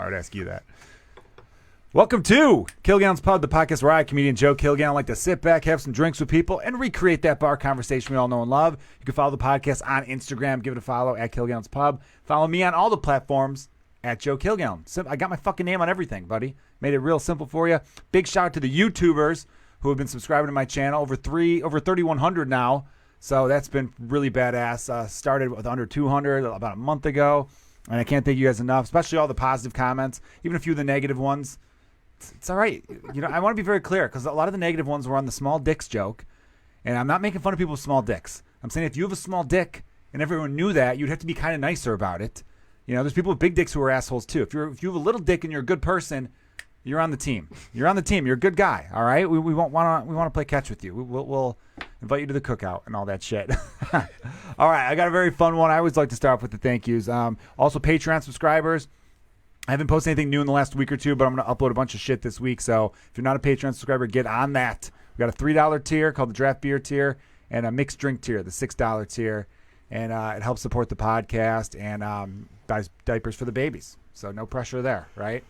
I would ask you that. Welcome to Kilgallon's Pub, the podcast where I, comedian Joe Kilgallon, like to sit back, have some drinks with people, and recreate that bar conversation we all know and love. You can follow the podcast on Instagram. Give it a follow at Kilgallon's Pub. Follow me on all the platforms at Joe Kilgallon. I got my fucking name on everything, buddy. Made it real simple for you. Big shout out to the YouTubers who have been subscribing to my channel. Over 3,100 now. So that's been really badass. Started with under 200 about a month ago. And I can't thank you guys enough, especially all the positive comments, even a few of the negative ones. It's all right. You know, I want to be very clear because a lot of the negative ones were on the small dicks joke. And I'm not making fun of people with small dicks. I'm saying if you have a small dick and everyone knew that, you'd have to be kind of nicer about it. You know, there's people with big dicks who are assholes too. If you have a little dick and you're a good person, you're on the team. You're on the team. You're a good guy. All right. We want to play catch with you. We'll invite you to the cookout and all that shit. All right. I got a very fun one. I always like to start off with the thank yous. Also, Patreon subscribers. I haven't posted anything new in the last week or two, but I'm going to upload a bunch of shit this week. So if you're not a Patreon subscriber, get on that. We got a $3 tier called the draft beer tier and a mixed drink tier, the $6 tier. And it helps support the podcast and buys diapers for the babies. So no pressure there, right?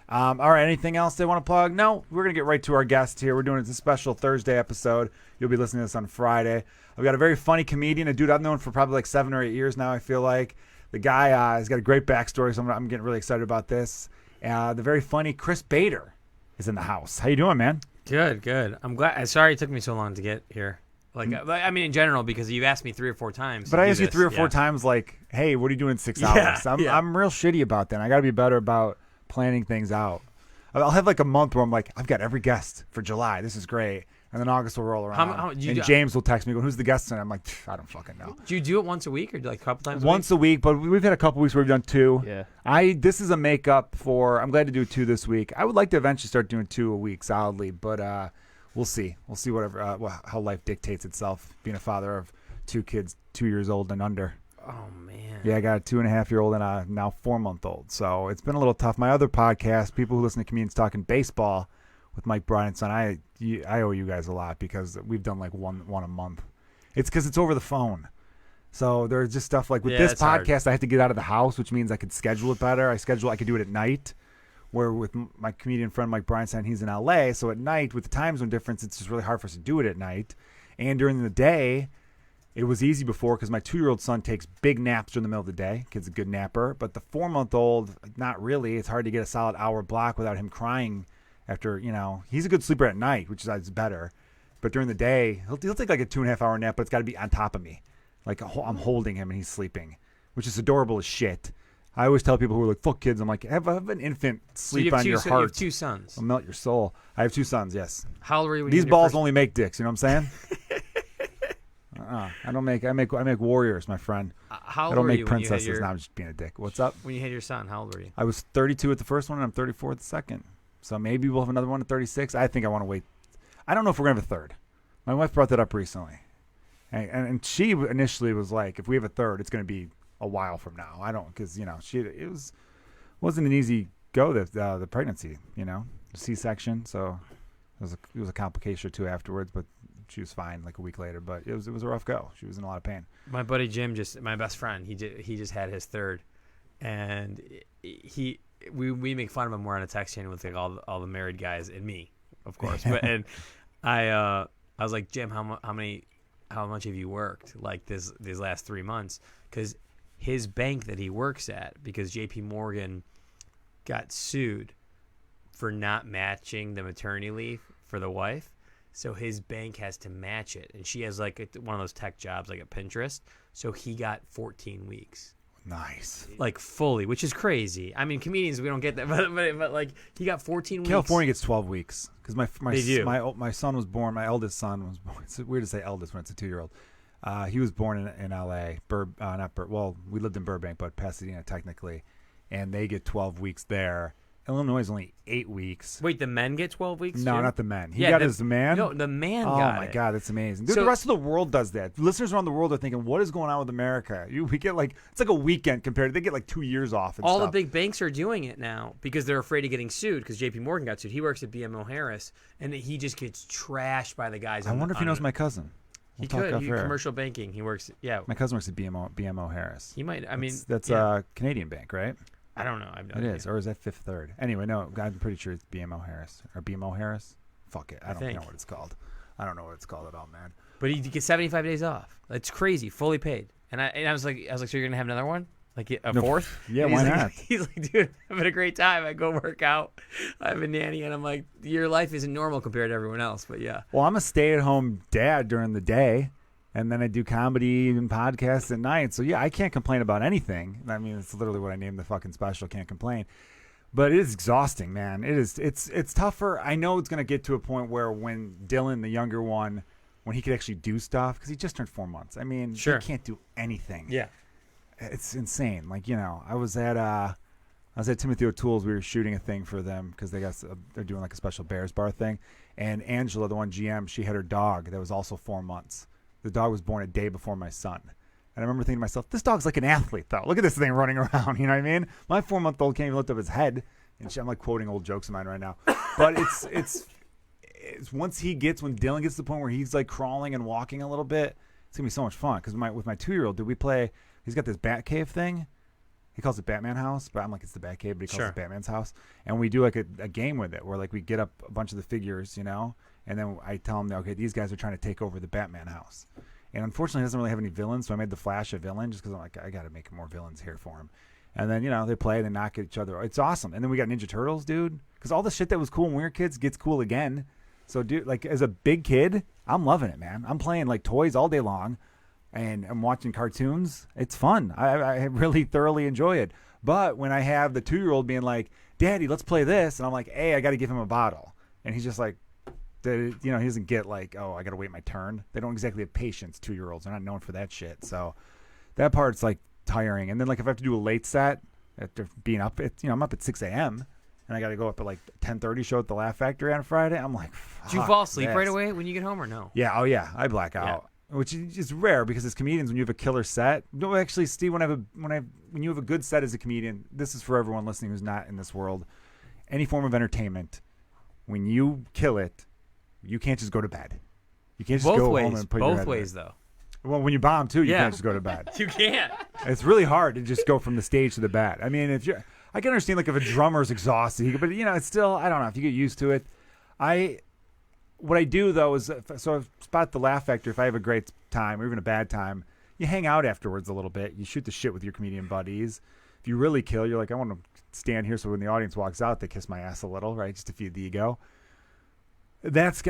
All right, anything else they want to plug? No, we're going to get right to our guest here. We're doing a special Thursday episode. You'll be listening to this on Friday. I've got a very funny comedian, a dude I've known for probably like 7 or 8 years now, I feel like. The guy has got a great backstory, so I'm getting really excited about this. The very funny Chris Bader is in the house. How you doing, man? Good. I'm glad. Sorry it took me so long to get here. I mean, in general, because you've asked me 3 or 4 times. But I asked you 3 or 4 times, like, hey, what are you doing in 6 hours? I'm real shitty about that. I got to be better about planning things out. I'll have like a month where I'm like, I've got every guest for July. This is great. And then August will roll around. James will text me, going, who's the guest tonight? I'm like, I don't fucking know. Do you do it once a week or like a couple times a week? Once a week, but we've had a couple weeks where we've done 2. Yeah. This is a makeup for, I'm glad to do 2 this week. I would like to eventually start doing 2 a week solidly, but we'll see. We'll see how life dictates itself, being a father of 2 kids, 2 years old and under. Oh, man. Yeah, I got a 2.5-year-old and a now 4-month-old. So it's been a little tough. My other podcast, people who listen to comedians talking baseball with Mike Bryant's son, I owe you guys a lot because we've done like one a month. It's because it's over the phone. So there's just stuff like with this podcast, hard. I have to get out of the house, which means I could schedule it better. I could do it at night. Where with my comedian friend Mike Bryant's son, he's in LA. So at night, with the time zone difference, it's just really hard for us to do it at night. And during the day, it was easy before because my 2-year-old son takes big naps during the middle of the day. Kid's a good napper. But the 4-month-old, not really. It's hard to get a solid hour block without him crying after, he's a good sleeper at night, which is better. But during the day, he'll take like a 2.5-hour nap, but it's got to be on top of me. Like I'm holding him and he's sleeping, which is adorable as shit. I always tell people who are like, fuck kids, I'm like, have an infant sleep on your heart. You have 2 sons. I'll melt your soul. I have 2 sons, yes. How old were you when These balls only make dicks, you know what I'm saying? I make warriors, my friend. How old I don't were make you princesses. when you had Now I'm just being a dick. What's up? When you had your son, how old were you? I was 32 at the first one, and I'm 34 at the second. So maybe we'll have another one at 36. I think I want to wait. I don't know if we're going to have a third. My wife brought that up recently. And she initially was like, if we have a third, it's going to be a while from now. I don't, because, wasn't an easy go, the pregnancy, C-section. So it was a complication or 2 afterwards, but she was fine like a week later. But it was a rough go. She was in a lot of pain. My buddy Jim, my best friend, he just had his third, and we make fun of him. We're on a text chain with like all the married guys and me, of course. But and I was like, Jim, how much have you worked like these last 3 months? Because his bank that he works at, because J.P. Morgan got sued for not matching the maternity leave for the wife. So his bank has to match it. And she has like one of those tech jobs like at Pinterest. So he got 14 weeks. Nice. Like fully, which is crazy. I mean, comedians, we don't get that. But like he got 14 weeks. California gets 12 weeks. Because my son was born, my eldest son was born. It's weird to say eldest when it's a 2-year-old. He was born in L.A. We lived in Burbank, but Pasadena technically. And they get 12 weeks there. Illinois is only 8 weeks. Wait, the men get 12 weeks No, too? not the men. He got his man? No, the man got it. Oh, my God, that's amazing. Dude, the rest of the world does that. Listeners around the world are thinking, what is going on with America? We get it's like a weekend compared to, they get like 2 years off and All stuff. the big banks are doing it now because they're afraid of getting sued because J.P. Morgan got sued. He works at BMO Harris, and he just gets trashed by the guys. I wonder if he knows my cousin. He could. Commercial banking. He works, yeah. My cousin works at BMO Harris. He might, that's a Canadian bank, right? I don't know. I have no It idea. is, or is that Fifth Third? Anyway, no, I'm pretty sure it's BMO Harris or BMO Harris. Fuck it, I don't know what it's called. I don't know what it's called at all, man. But he gets 75 days off. It's crazy, fully paid. And I was like, so you're gonna have another one, like a fourth? Yeah, And why he's like, not? He's like, dude, I'm having a great time. I go work out. I have a nanny, and I'm like, your life isn't normal compared to everyone else. But yeah. Well, I'm a stay-at-home dad during the day, and then I do comedy and podcasts at night. So yeah, I can't complain about anything. I mean, it's literally what I named the fucking special. Can't complain. But it is exhausting, man. It is. It's tougher. I know it's gonna get to a point where when Dylan, the younger one, when he could actually do stuff, because he just turned 4 months. I mean, Sure. he can't do anything. Yeah. It's insane. Like, you know, I was at Timothy O'Toole's. We were shooting a thing for them because they're doing like a special Bears bar thing. And Angela, the one GM, she had her dog that was also 4 months. The dog was born a day before my son. And I remember thinking to myself, this dog's like an athlete, though. Look at this thing running around. You know what I mean? My 4-month-old can't even lift up his head. And I'm like quoting old jokes of mine right now. But it's when Dylan gets to the point where he's like crawling and walking a little bit, it's gonna be so much fun. Because with my 2-year-old, we play? He's got this Bat Cave thing. He calls it Batman House, but I'm like, it's the Bat Cave, but he calls it Batman's house. And we do like a game with it where like we get up a bunch of the figures, you know, and then I tell him, okay, these guys are trying to take over the Batman house. And unfortunately, he doesn't really have any villains, so I made the Flash a villain just because I'm like, I got to make more villains here for him. And then, you know, they play, they knock at each other. It's awesome. And then we got Ninja Turtles, dude, because all the shit that was cool when we were kids gets cool again. So, dude, like as a big kid, I'm loving it, man. I'm playing like toys all day long, and I'm watching cartoons. It's fun. I really thoroughly enjoy it. But when I have the 2-year-old being like, Daddy, let's play this, and I'm like, hey, I got to give him a bottle. And he's just like, you know, he doesn't get like, oh, I got to wait my turn. They don't exactly have patience, 2-year-olds. They're not known for that shit. So that part's like tiring. And then like if I have to do a late set after being up, I'm up at 6 a.m. and I got to go up at like 10:30 show at the Laugh Factory on Friday. I'm like, Do you fall asleep right away when you get home or no? Yeah. Oh yeah. I black out, which is rare because as comedians, when you have a killer set, no, actually, Steve, when you have a good set as a comedian, this is for everyone listening who's not in this world. Any form of entertainment, when you kill it, you can't just go to bed. You can't just go home and put your head Both ways, though. Well, when you bomb too, you can't just go to bed. You can't. It's really hard to just go from the stage to the bat. I mean, I can understand like if a drummer's exhausted, but you know, it's still, I don't know if you get used to it. What I do though is so spot the Laugh Factor. If I have a great time or even a bad time, you hang out afterwards a little bit. You shoot the shit with your comedian buddies. If you really kill, you're like, I want to stand here so when the audience walks out, they kiss my ass a little, right, just to feed the ego.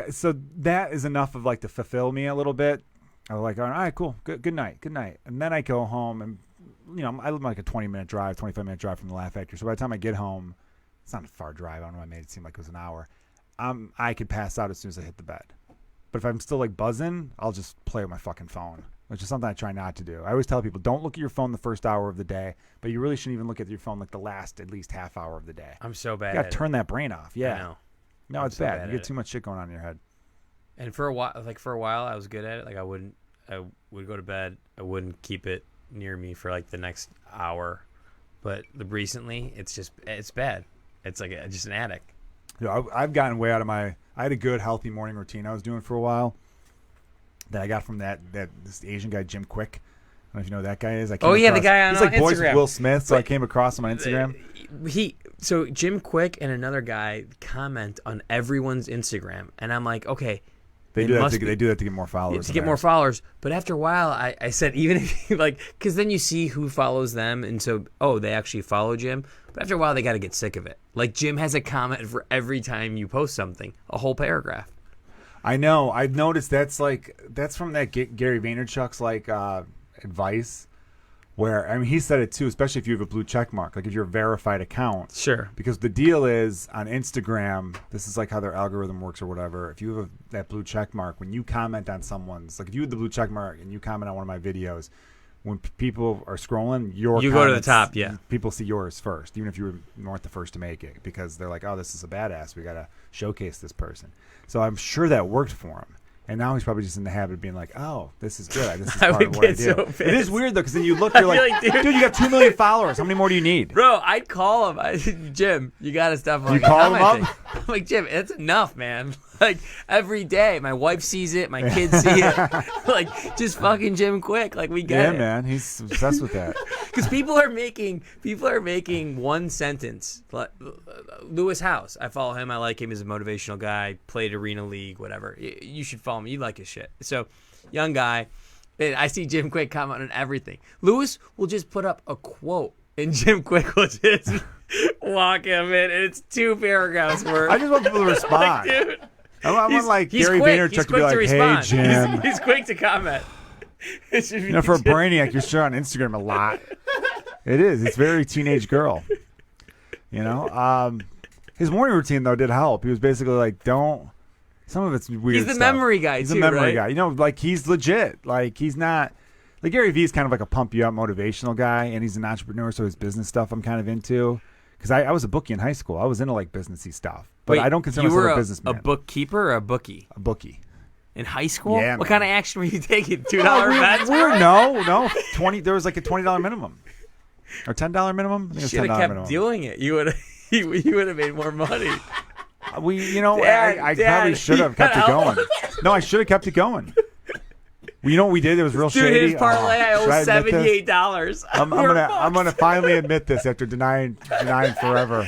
So that is enough of like to fulfill me a little bit. I was like, all right, cool, good night. And then I go home and, you know, I live like a 25-minute drive from the Laugh Factory. So by the time I get home, it's not a far drive. I don't know why I made it seem like it was an hour. I could pass out as soon as I hit the bed. But if I'm still like buzzing, I'll just play with my fucking phone, which is something I try not to do. I always tell people, don't look at your phone the first hour of the day, but you really shouldn't even look at your phone like the last at least half hour of the day. I'm so bad. You gotta turn that brain off. Yeah. I know. No, it's so bad. You get too much shit going on in your head. And for a while, I was good at it. Like I would go to bed. I wouldn't keep it near me for like the next hour. But recently, it's bad. It's like just an addict. You know, I've gotten way out of I had a good, healthy morning routine I was doing for a while that I got from this Asian guy, Jim Quick. I don't know if you know who that guy is. The guy on he's like Instagram. boys with Will Smith, so I came across him on Instagram. So Jim Quick and another guy comment on everyone's Instagram, and I'm like, okay. They do that to get more followers. To get more followers. But after a while, I said, even if you because then you see who follows them, and so, they actually follow Jim. But after a while, they got to get sick of it. Like, Jim has a comment for every time you post something, a whole paragraph. I know. I've noticed that's from that Gary Vaynerchuk's advice. Where, I mean, he said it too, especially if you have a blue check mark, like if you're a verified account. Sure. Because the deal is on Instagram, this is like how their algorithm works or whatever. If you have that blue check mark, when you comment on someone's, like if you had the blue check mark and you comment on one of my videos, when people are scrolling, you go to the top, yeah. People see yours first, even if you weren't the first to make it, because they're like, oh, this is a badass. We got to showcase this person. So I'm sure that worked for him. And now he's probably just in the habit of being like, oh, this is good. This is part of what I do. So pissed. It is weird, though, because then you look, you're like, dude, you got 2 million followers. How many more do you need? Bro, I'd call him. Jim, you got to stop. You call him up? I'm like, Jim, it's enough, man. like every day. My wife sees it, my kids see it. Like just fucking Jim Quick. Like we get it. Yeah, man, he's obsessed with that. Because people are making one sentence. Lewis House, I follow him. I like him as a motivational guy. Played Arena League, whatever. You should follow him. You like his shit. So, young guy. And I see Jim Quick comment on everything. Lewis will just put up a quote, and Jim Quick will just walk him in. And it's 2 paragraphs worth. I just want people to respond. Like, dude, I want like he's Gary quick. Vaynerchuk He's to be quick like, to "Hey, respond. Jim." He's quick to comment. It should be For a brainiac, you're sure on Instagram a lot. It is. It's very teenage girl. His morning routine though did help. He was basically like, "Don't." Some of it's weird. He's the stuff. memory guy He's too, a memory right? guy. Like he's legit. Like he's not. Like Gary Vee is kind of like a pump you up motivational guy, and he's an entrepreneur, so his business stuff I'm kind of into. Because I was a bookie in high school. I was into like businessy stuff, but Wait, I don't consider you myself were a businessman. a bookkeeper or a bookie? A bookie. In high school? Yeah, What man. kind of action were you taking? $2 we bets? were no 20. There was like a $20 minimum or $10 minimum. I think it was Should $10 have kept minimum. doing it. You would have made more money. I Dad, probably should have kept it going. No, I should have kept it going. Well, you know what we did? It was real Dude, shady. his parlay, I owe should admit this? $78. I'm gonna finally admit this after denying forever.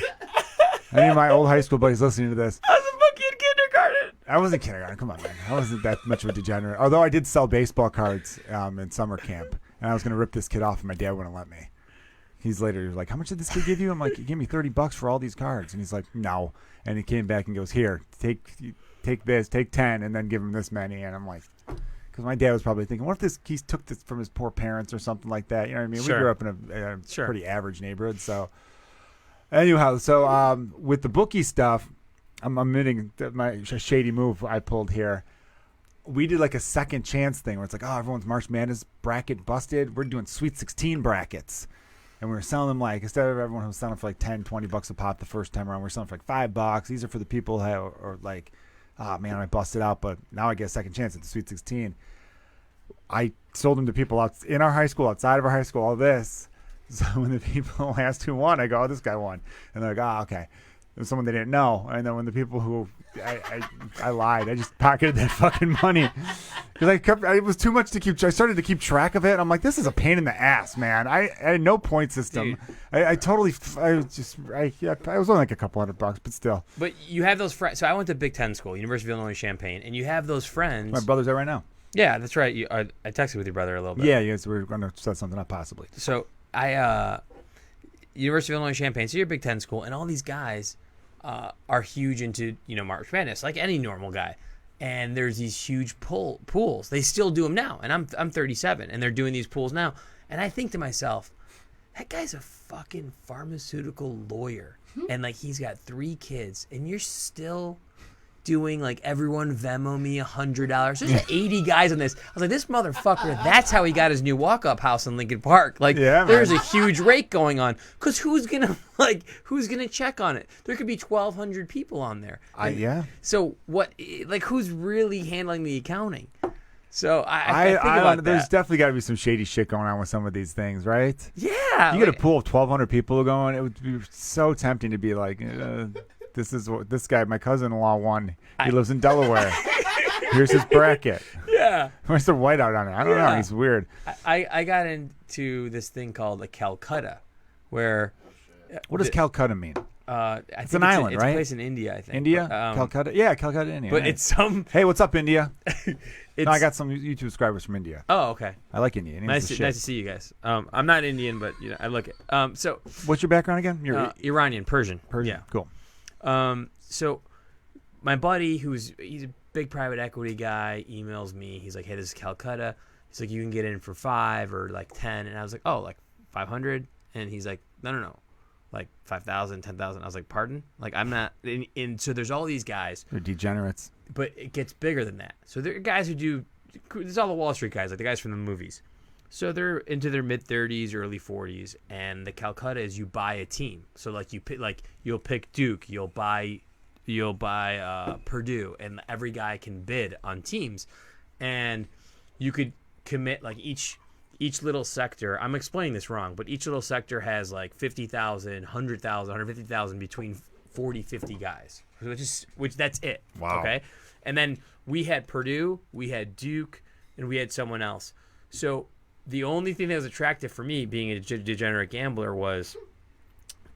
Any of my old high school buddies listening to this. I was a bookie in kindergarten. I was in kindergarten. Come on, man. I wasn't that much of a degenerate. Although I did sell baseball cards in summer camp, and I was gonna rip this kid off, and my dad wouldn't let me. He was like, "How much did this kid give you?" I'm like, "He gave me $30 for all these cards," and he's like, "No." And he came back and goes, "Here, take this, take 10, and then give him this many." And I'm like. Because my dad was probably thinking, what if he took this from his poor parents or something like that? You know what I mean? Sure. We grew up in a Sure. pretty average neighborhood. So, anyhow, with the bookie stuff, I'm admitting that my shady move I pulled here. We did like a second chance thing where it's like, oh, everyone's March Madness bracket busted. We're doing Sweet 16 brackets. And we were selling them like, instead of everyone who was selling for like $10-$20 a pop the first time around, we're selling for like $5. These are for the people who are like, oh man, I busted out, but now I get a second chance at the Sweet 16. I sold them to people out in our high school, outside of our high school, all this. So when the people asked who won, I go, oh, this guy won. And they're like, oh, okay. It was someone they didn't know. And then when the people who, I lied. I just pocketed that fucking money. Because it was too much to keep. I started to keep track of it. I'm like, this is a pain in the ass, man. I had no point system. I was only like a couple $100, but still. But you have those friends. So I went to Big Ten school, University of Illinois Champaign, and you have those friends. My brother's there right now. Yeah, that's right. I texted with your brother a little bit. Yeah, so we're going to set something up possibly. So University of Illinois Champaign. So you're a Big Ten school, and all these guys are huge into March Madness, like any normal guy. And there's these huge pools. They still do them now, and I'm 37, and they're doing these pools now. And I think to myself, that guy's a fucking pharmaceutical lawyer, and like he's got 3 kids, and you're still doing like everyone Venmo me $100. There's 80 guys on this. I was like, this motherfucker. That's how he got his new walk-up house in Lincoln Park. Like, yeah, there's a huge rake going on. Cause who's gonna check on it? There could be 1,200 people on there. Yeah. So what? Like, who's really handling the accounting? So I think about there's that. definitely got to be some shady shit going on with some of these things, right? Yeah. You get a pool of 1,200 people going. It would be so tempting to be like, this is what this guy, my cousin-in-law, won. He lives in Delaware. Here's his bracket. Yeah. Where's the whiteout on it? I don't know. He's weird. I got into this thing called the Calcutta, where. What does Calcutta mean? It's an island, it's right? a place in India, I think. India? But, Calcutta? Yeah, Calcutta, India. But yeah. it's some. Hey, what's up, India? It's, No, I got some YouTube subscribers from India. Oh, okay. I like India. Nice to see you guys. I'm not Indian, but I look it. So what's your background again? You're Iranian, Persian. Persian. Yeah. Cool. So my buddy, he's a big private equity guy, emails me. He's like, hey, this is Calcutta. He's like, you can get in for 5 or like 10. And I was like, oh, like 500? And he's like, no. Like 5,000, 10,000. I was like, pardon? Like, I'm not. So there's all these guys. They're degenerates. But it gets bigger than that. So there are guys who do. There's all the Wall Street guys, like the guys from the movies. So they're into their mid 30s, early 40s, and the Calcutta is you buy a team. So like you'll pick Duke, you'll buy Purdue, and every guy can bid on teams, and you could commit like each little sector. I'm explaining this wrong, but each little sector has like 50,000, 100,000, 150,000 between 40, 50 guys. which that's it. Wow. Okay, and then we had Purdue, we had Duke, and we had someone else. So the only thing that was attractive for me, being a degenerate gambler, was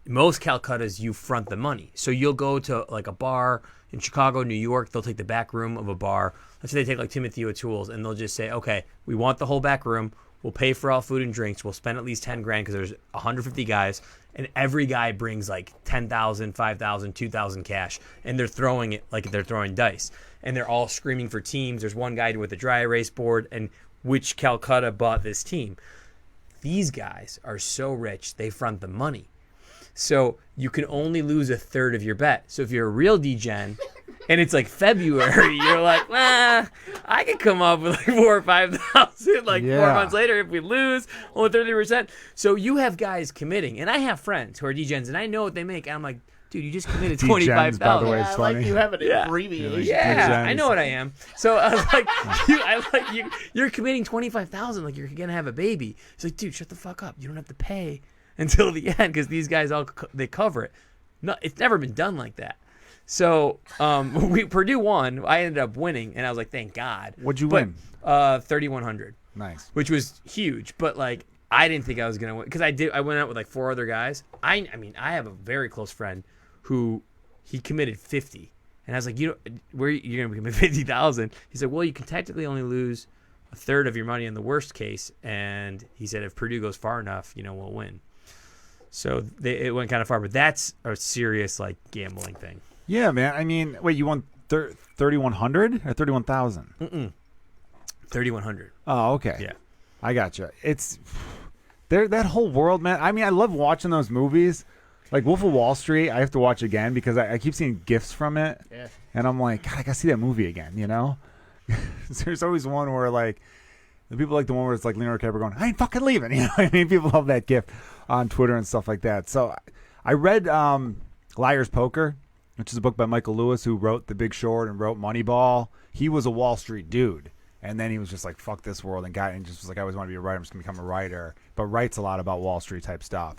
most Calcuttas you front the money. So you'll go to like a bar in Chicago, New York. They'll take the back room of a bar. Let's say they take like Timothy O'Toole's, and they'll just say, okay, we want the whole back room. We'll pay for all food and drinks. We'll spend at least 10 grand because there's 150 guys, and every guy brings like 10,000, 5,000, 2,000 cash, and they're throwing it like they're throwing dice, and they're all screaming for teams. There's one guy with a dry erase board, and which Calcutta bought this team. These guys are so rich, they front the money. So you can only lose a third of your bet. So if you're a real degen and it's like February, you're like, I could come up with like 4,000 or 5,000 like 4 months later if we lose only 30%. So you have guys committing, and I have friends who are degens, and I know what they make. And I'm like, dude, you just committed 25,000. By the way, Yeah, it's I funny. like you have an abbreviation. Yeah, I know what I am. So I was like, you're committing 25,000 like you're gonna have a baby. He's like, dude, shut the fuck up. You don't have to pay until the end because these guys they cover it. No, it's never been done like that. So Purdue won. I ended up winning, and I was like, thank God. What'd you win? 3,100. Nice. Which was huge, but like I didn't think I was gonna win because I went out with like 4 other guys. I mean I have a very close friend who he committed 50, and I was like, you're gonna commit 50,000? He's like, well, you can technically only lose a third of your money in the worst case, and he said if Purdue goes far enough, we'll win. So it went kind of far, but that's a serious like gambling thing. Yeah, man. I mean, wait, you won 3,100 or 31,000? 3,100. Oh, okay. Yeah, I gotcha. It's that whole world, man. I mean, I love watching those movies. Like Wolf of Wall Street, I have to watch again because I keep seeing GIFs from it. Yeah. And I'm like, God, I gotta see that movie again, There's always one where like the people like the one where it's like Leonardo DiCaprio going, I ain't fucking leaving. I mean, people love that GIF on Twitter and stuff like that. So I read Liar's Poker, which is a book by Michael Lewis, who wrote The Big Short and wrote Moneyball. He was a Wall Street dude. And then he was just like, fuck this world, and just was like, I always want to be a writer. I'm just going to become a writer. But writes a lot about Wall Street type stuff.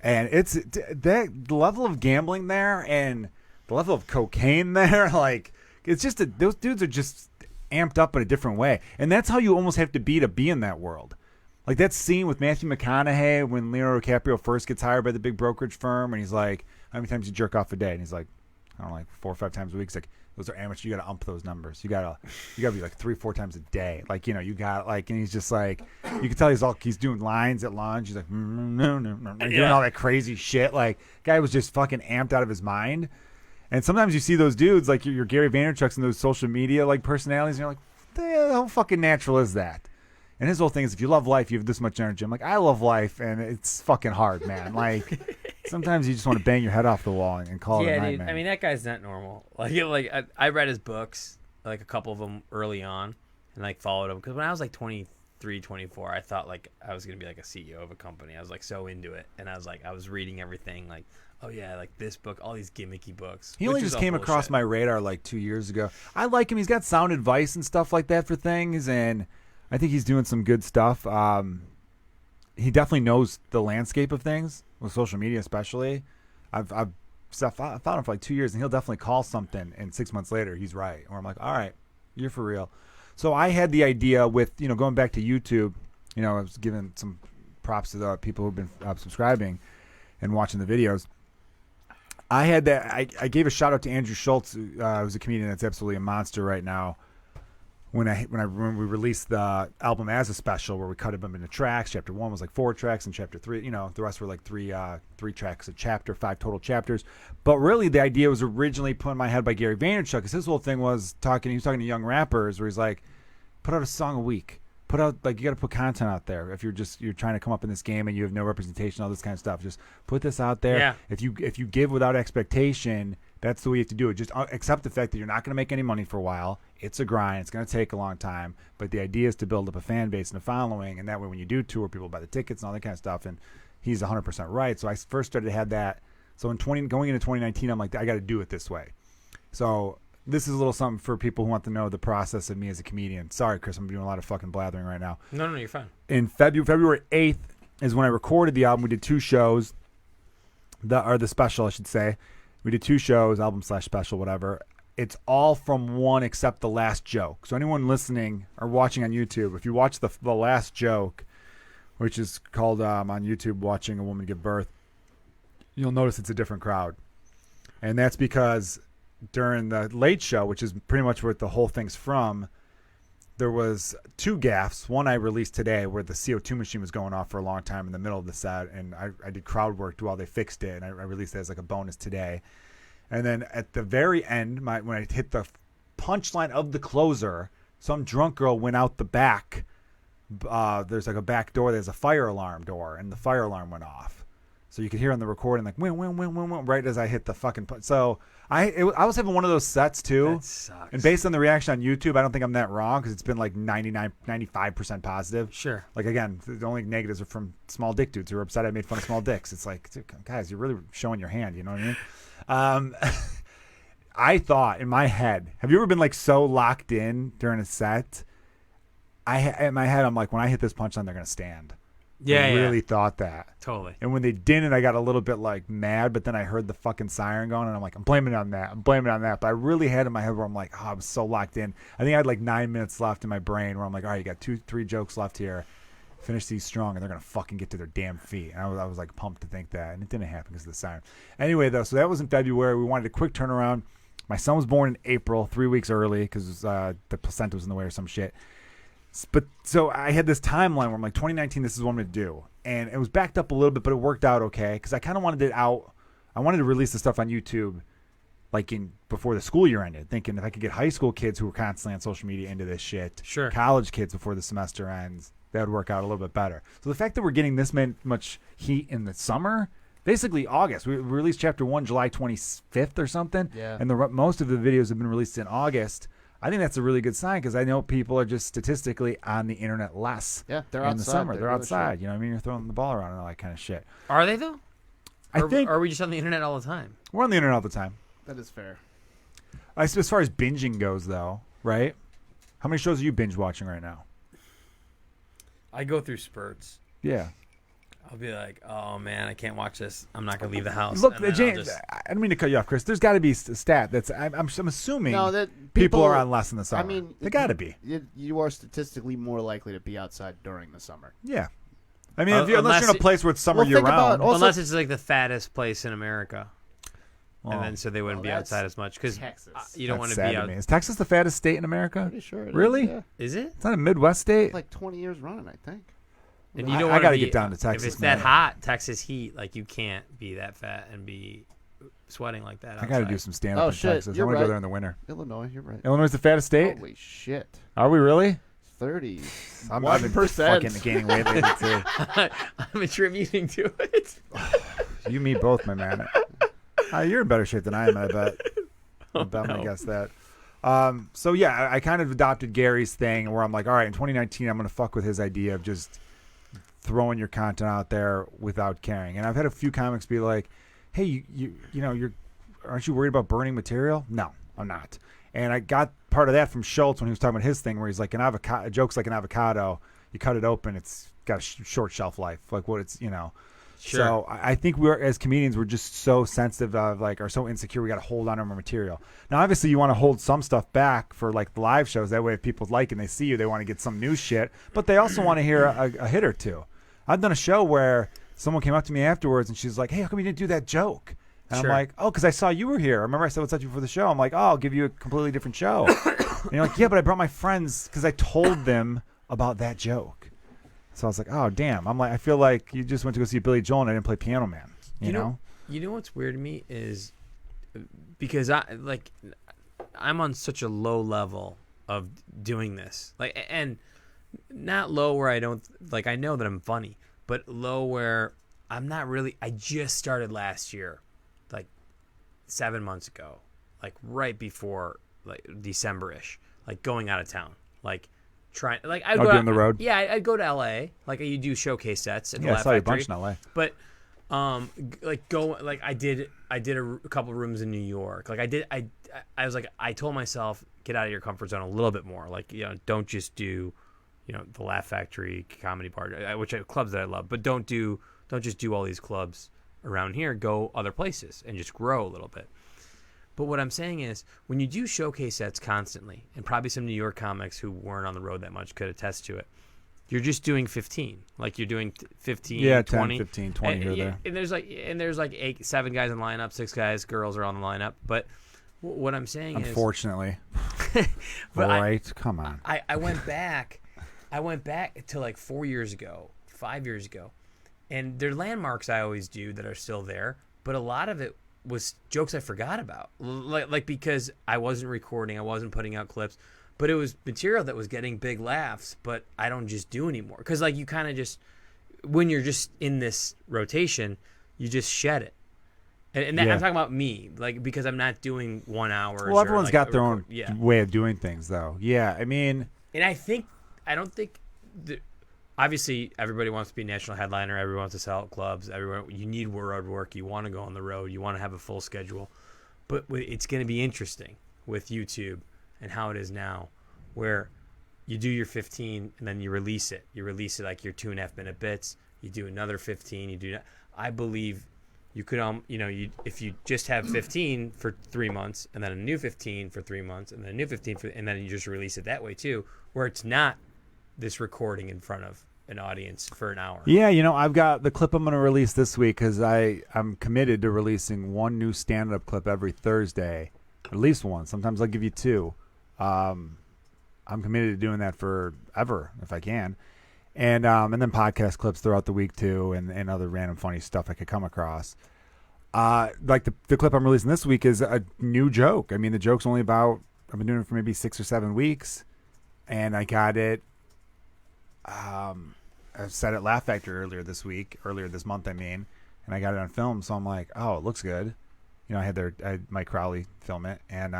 And it's the level of gambling there and the level of cocaine there, like, it's just those dudes are just amped up in a different way. And that's how you almost have to be in that world. Like that scene with Matthew McConaughey when Leonardo DiCaprio first gets hired by the big brokerage firm, and he's like, how many times you jerk off a day? And he's like, I don't know, like 4 or 5 times a week. He's like, those are amateur. You got to ump those numbers. You got to be like 3 or 4 times a day. Like, you got like, and he's just like, you can tell he's doing lines at lunch. He's like, no, doing all that crazy shit. Like, guy was just fucking amped out of his mind. And sometimes you see those dudes, like your Gary Vaynerchuk's and those social media like personalities, and you're like, how fucking natural is that? And his whole thing is, if you love life, you have this much energy. I'm like, I love life, and it's fucking hard, man. Like, sometimes you just want to bang your head off the wall and call it a night, dude, man. I mean, that guy's not normal. Like I read his books, like a couple of them early on, and like followed him. Because when I was like 23, 24, I thought like I was going to be like a CEO of a company. I was like so into it. And I was reading everything like, oh yeah, like this book, all these gimmicky books. He only just came across my radar like 2 years ago. I like him. He's got sound advice and stuff like that for things, and I think he's doing some good stuff. He definitely knows the landscape of things, with social media especially. I've found him for like 2 years, and he'll definitely call something, and 6 months later, he's right. Or I'm like, all right, you're for real. So I had the idea with, going back to YouTube, I was giving some props to the people who've been subscribing and watching the videos. I had that. I gave a shout out to Andrew Schultz, who's a comedian that's absolutely a monster right now. When we released the album as a special, where we cut them into tracks. Chapter 1 was like 4 tracks, and chapter 3, the rest were like three tracks a chapter, 5 total chapters. But really, the idea was originally put in my head by Gary Vaynerchuk, because his whole thing was he was talking to young rappers, where he's like, put out a song a week. Put out, like, you got to put content out there. If you're trying to come up in this game and you have no representation, all this kind of stuff, just put this out there. Yeah. If you give without expectation, that's the way you have to do it. Just accept the fact that you're not going to make any money for a while. It's a grind. It's going to take a long time. But the idea is to build up a fan base and a following, and that way when you do tour, people buy the tickets and all that kind of stuff. And he's 100% right. So I first started to have that. So going into 2019, I'm like, I got to do it this way. So this is a little something for people who want to know the process of me as a comedian. Sorry, Chris, I'm doing a lot of fucking blathering right now. No, you're fine. In February 8th is when I recorded the album. We did 2 shows, the special, I should say. We did 2 shows, album/special, whatever. It's all from one except the last joke. So anyone listening or watching on YouTube, if you watch the last joke, which is called on YouTube, Watching a Woman Give Birth, you'll notice it's a different crowd. And that's because during the late show, which is pretty much what the whole thing's from, there was 2 gaffes. One I released today where the CO2 machine was going off for a long time in the middle of the set, and I did crowd work while they fixed it, and I released it as like a bonus today. And then at the very end, when I hit the punchline of the closer, some drunk girl went out the back. There's like a back door. There's a fire alarm door, and the fire alarm went off. So you could hear on the recording like win, win, win, win, win, right as I hit the fucking. So I was having one of those sets too. That sucks. And based on the reaction on YouTube, I don't think I'm that wrong because it's been like 95% positive. Sure. Like again, the only negatives are from small dick dudes who are upset I made fun of small dicks. It's like, dude, guys, you're really showing your hand. You know what I mean? I thought in my head, have you ever been like so locked in during a set? In my head, I'm like, when I hit this punchline, they're gonna stand. Yeah, I really thought that. Totally. And when they didn't, I got a little bit like mad, but then I heard the fucking siren going, and I'm like, I'm blaming it on that. But I really had in my head where I'm like, oh, I was so locked in. I think I had like 9 minutes left in my brain where I'm like, all right, you got 2-3 jokes left here. Finish these strong, and they're gonna fucking get to their damn feet. And I was like pumped to think that, and it didn't happen because of the siren. Anyway, though, so that was in February. We wanted a quick turnaround. My son was born in April, 3 weeks early because the placenta was in the way or some shit. But so I had this timeline where I'm like, 2019, this is what I'm gonna do, and it was backed up a little bit, but it worked out okay because I kind of wanted it out. I wanted to release the stuff on YouTube like before the school year ended, thinking if I could get high school kids who were constantly on social media into this shit, Sure, college kids before the semester ends, that would work out a little bit better. So the fact that we're getting this much heat in the summer, basically August, we released chapter 1 July 25th or something, and most of the videos have been released in August. I think that's a really good sign because I know people are just statistically on the internet less. Yeah, they're in outside. the summer. They're outside. Shit. You know what I mean? You're throwing the ball around and all that kind of shit. Are they though? I think. Or are we just on the internet all the time? We're on the internet all the time. That is fair. As far as binging goes, though, right? How many shows are you binge watching right now? I go through spurts. Yeah. I'll be like, oh man, I can't watch this. I'm not gonna leave the house. Look, And then James, I don't mean to cut you off, Chris. There's got to be a stat that's. I'm assuming that people are on less in the summer. I mean, they got to be. You are statistically more likely to be outside during the summer. Yeah. I mean, unless unless you're in a place where it's summer Well, year think about round. also- Unless it's like the fattest place in America, Well, and then so they wouldn't be that's outside as much because Texas. you don't that's want to sad be out. me. Is Texas the fattest state in America? Pretty sure it Really? is, yeah. Is it? It's not a Midwest state. Like 20 years running, I think. And you I don't want gotta to get down to Texas, If it's man. that hot, Texas heat, like you can't be that fat and be sweating like that. I got to do some stand up Oh, in shit, Texas. I you're want to go right. there in the winter. Illinois, you're right. Illinois is the fattest state. Holy shit. Are we really? 30. I've been 1%. fucking gaining weight lately too. I'm attributing to it. You, me, both, my man. You're in better shape than I am, I bet. I'm gonna guess that. So yeah, I kind of adopted Gary's thing where I'm like, all right, in 2019, I'm gonna fuck with his idea of just throwing your content out there without caring. And I've had a few comics be like, hey, aren't you worried about burning material? No, I'm not. And I got part of that from Schultz when he was talking about his thing where he's like, a joke's like an avocado. You cut it open, it's got a short shelf life. Like what it's, Sure. So I think as comedians, we're just so sensitive of or so insecure. We got to hold on to our material. Now, obviously, you want to hold some stuff back for like the live shows. That way, if people like and they see you, they want to get some new shit. But they also want to hear a hit or two. I've done a show where someone came up to me afterwards and she's like, "Hey, how come you didn't do that joke?" And Sure. I'm like, "Oh, because I saw you were here. Remember I said what's up before the show?" I'm like, "Oh, I'll give you a completely different show." And you're like, "Yeah, but I brought my friends because I told them about that joke." So I was like, "Oh, damn." I'm like, I feel like you just went to go see Billy Joel and I didn't play Piano Man. You know? You know what's weird to me is because I'm on such a low level of doing this, and not low where I don't I know that I'm funny, but low where I'm not really. I just started last year, 7 months ago, right before December-ish, going out of town, trying I'd go doing the road? Yeah, I'd go to LA, you do showcase sets at the Yeah, I Laugh saw you a Factory. bunch in LA. But I did a couple rooms in New York. I was like, I told myself, get out of your comfort zone a little bit more. Don't just do, the Laugh Factory comedy part, which are clubs that I love, but don't just do all these clubs around here, go other places and just grow a little bit. But what I'm saying is, when you do showcase sets constantly, and probably some New York comics who weren't on the road that much could attest to it, you're just doing 15. Like you're doing 15, 20. 10, 15, 20 here or there. And there's like 7 guys in the lineup, 6 guys, girls are on the lineup. But what I'm saying Unfortunately. is... Right? Come on. I went back to like 4 years ago, 5 years ago. And there are landmarks I always do that are still there. But a lot of it was jokes I forgot about. Like because I wasn't recording, I wasn't putting out clips. But it was material that was getting big laughs, but I don't just do anymore. Because, like, you kind of just, when you're just in this rotation, you just shed it. And that, I'm talking about me, like, because I'm not doing 1 hour. Well, everyone's got their own way of doing things, though. Yeah, I mean. And I don't think, obviously, everybody wants to be a national headliner. Everyone wants to sell out clubs. You need road work. You want to go on the road. You want to have a full schedule. But it's going to be interesting with YouTube and how it is now, where you do your 15 and then you release it. You release it like your 2.5-minute bits. You do another 15. I believe you could, if you just have 15 for 3 months and then a new 15 for 3 months and then a new 15 and then you just release it that way too, where it's not this recording in front of an audience for an hour. Yeah, I've got the clip I'm going to release this week because I'm committed to releasing one new stand-up clip every Thursday, at least one. Sometimes I'll give you 2. I'm committed to doing that forever if I can, and then podcast clips throughout the week too, and other random funny stuff I could come across. Like the clip I'm releasing this week is a new joke. I mean, the joke's only about, I've been doing it for maybe 6 or 7 weeks, and I got it. I said at Laugh Factory earlier this month, and I got it on film, so I'm like, oh, it looks good. I had Mike Crowley film it, and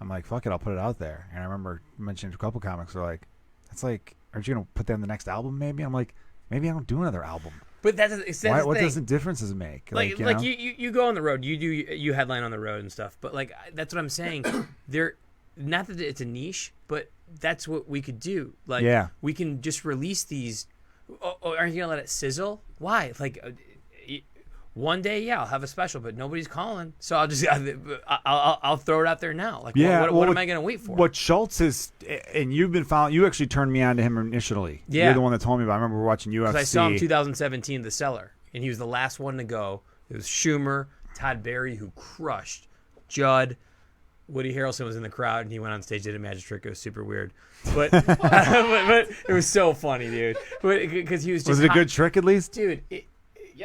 I'm like, fuck it, I'll put it out there. And I remember mentioning to a couple comics, they're like, that's like, aren't you going to put that in the next album maybe? I'm like, maybe I don't do another album. But that's what difference does it make? You go on the road, you headline on the road and stuff. But like that's what I'm saying. Not that it's a niche, but that's what we could do. Like we can just release these. Oh, aren't you gonna let it sizzle? Why? Like one day, I'll have a special, but nobody's calling, so I'll throw it out there now. Like what am I gonna wait for? What Schultz is, and you've been following. You actually turned me on to him initially. Yeah, you're the one that told me about. I remember watching UFC. I saw him 2017, The Cellar, and he was the last one to go. It was Schumer, Todd Barry, who crushed, Judd. Woody Harrelson was in the crowd, and he went on stage, did a magic trick. It was super weird, but but it was so funny, dude. Because he was just. Was it a good trick at least, dude?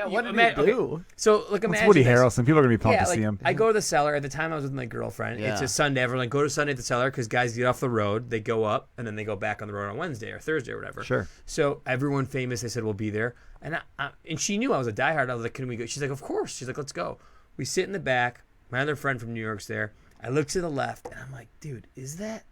What did he do? Okay. So look, imagine Woody this. Harrelson. People are gonna be pumped to see him. I go to the Cellar. At the time, I was with my girlfriend. It's a Sunday. Everyone go to Sunday at the Cellar because guys get off the road, they go up, and then they go back on the road on Wednesday or Thursday or whatever. Sure. So everyone famous, they said, we'll be there, and and she knew I was a diehard. I was like, can we go? She's like, of course. She's like, let's go. We sit in the back. My other friend from New York's there. I look to the left, and I'm like, dude, is that?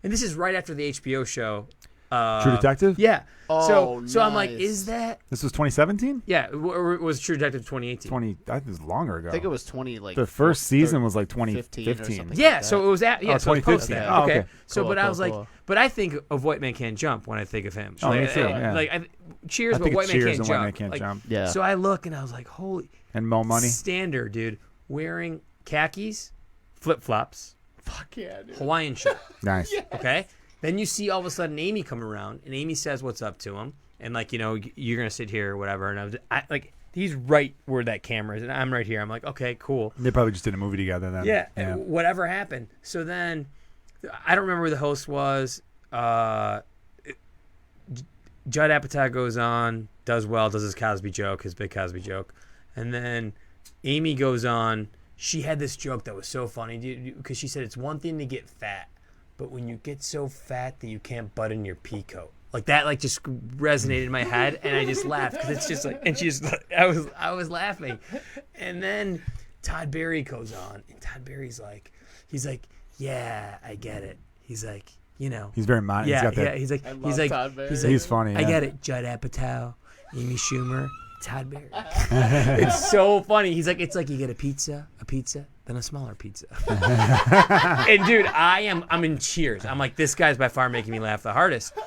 And this is right after the HBO show. True Detective? Yeah. Oh, so I'm like, nice. is that? This was 2017? Yeah. Or was True Detective 2018? I think it was longer ago. I think it was 20. Like the first season was like 2015. Yeah. So it was at. Yeah. So it was post 2015. that. Oh, okay. okay. So, Cool, but I cool, was like, cool. but I think of White Man Can't Jump when I think of him. Oh, me too, yeah. Like Cheers, I but think White it's Man Cheers Can't and Jump. White Man Can't Like, Jump. Yeah. So I look and I was like, holy. And Mo Money. Standard, dude, wearing khakis, flip flops, Fuck yeah, dude. Hawaiian shirt. Nice. Okay. Then you see all of a sudden Amy come around, and Amy says what's up to him, and like, you're gonna sit here or whatever, and I like he's right where that camera is, and I'm right here. I'm like, okay, cool. They probably just did a movie together then. Yeah. And whatever happened. So then, I don't remember who the host was. Judd Apatow goes on, does well, does his Cosby joke, his big Cosby joke, and then Amy goes on. She had this joke that was so funny, dude, because she said it's one thing to get fat, but when you get so fat that you can't button your pea coat, like that, like just resonated in my head, and I just laughed because it's just like, and she just, I was laughing, and then Todd Barry goes on, and Todd Barry's like, he's like, yeah, I get it. He's like, he's very modern. yeah, He's got that, yeah. He's like, I love he's like, Todd Barry. he's funny. I yeah. get it. Judd Apatow, Amy Schumer, Todd Barry. It's so funny. He's like, it's like you get a pizza, then a smaller pizza. And dude, I'm in tears. I'm like, this guy's by far making me laugh the hardest.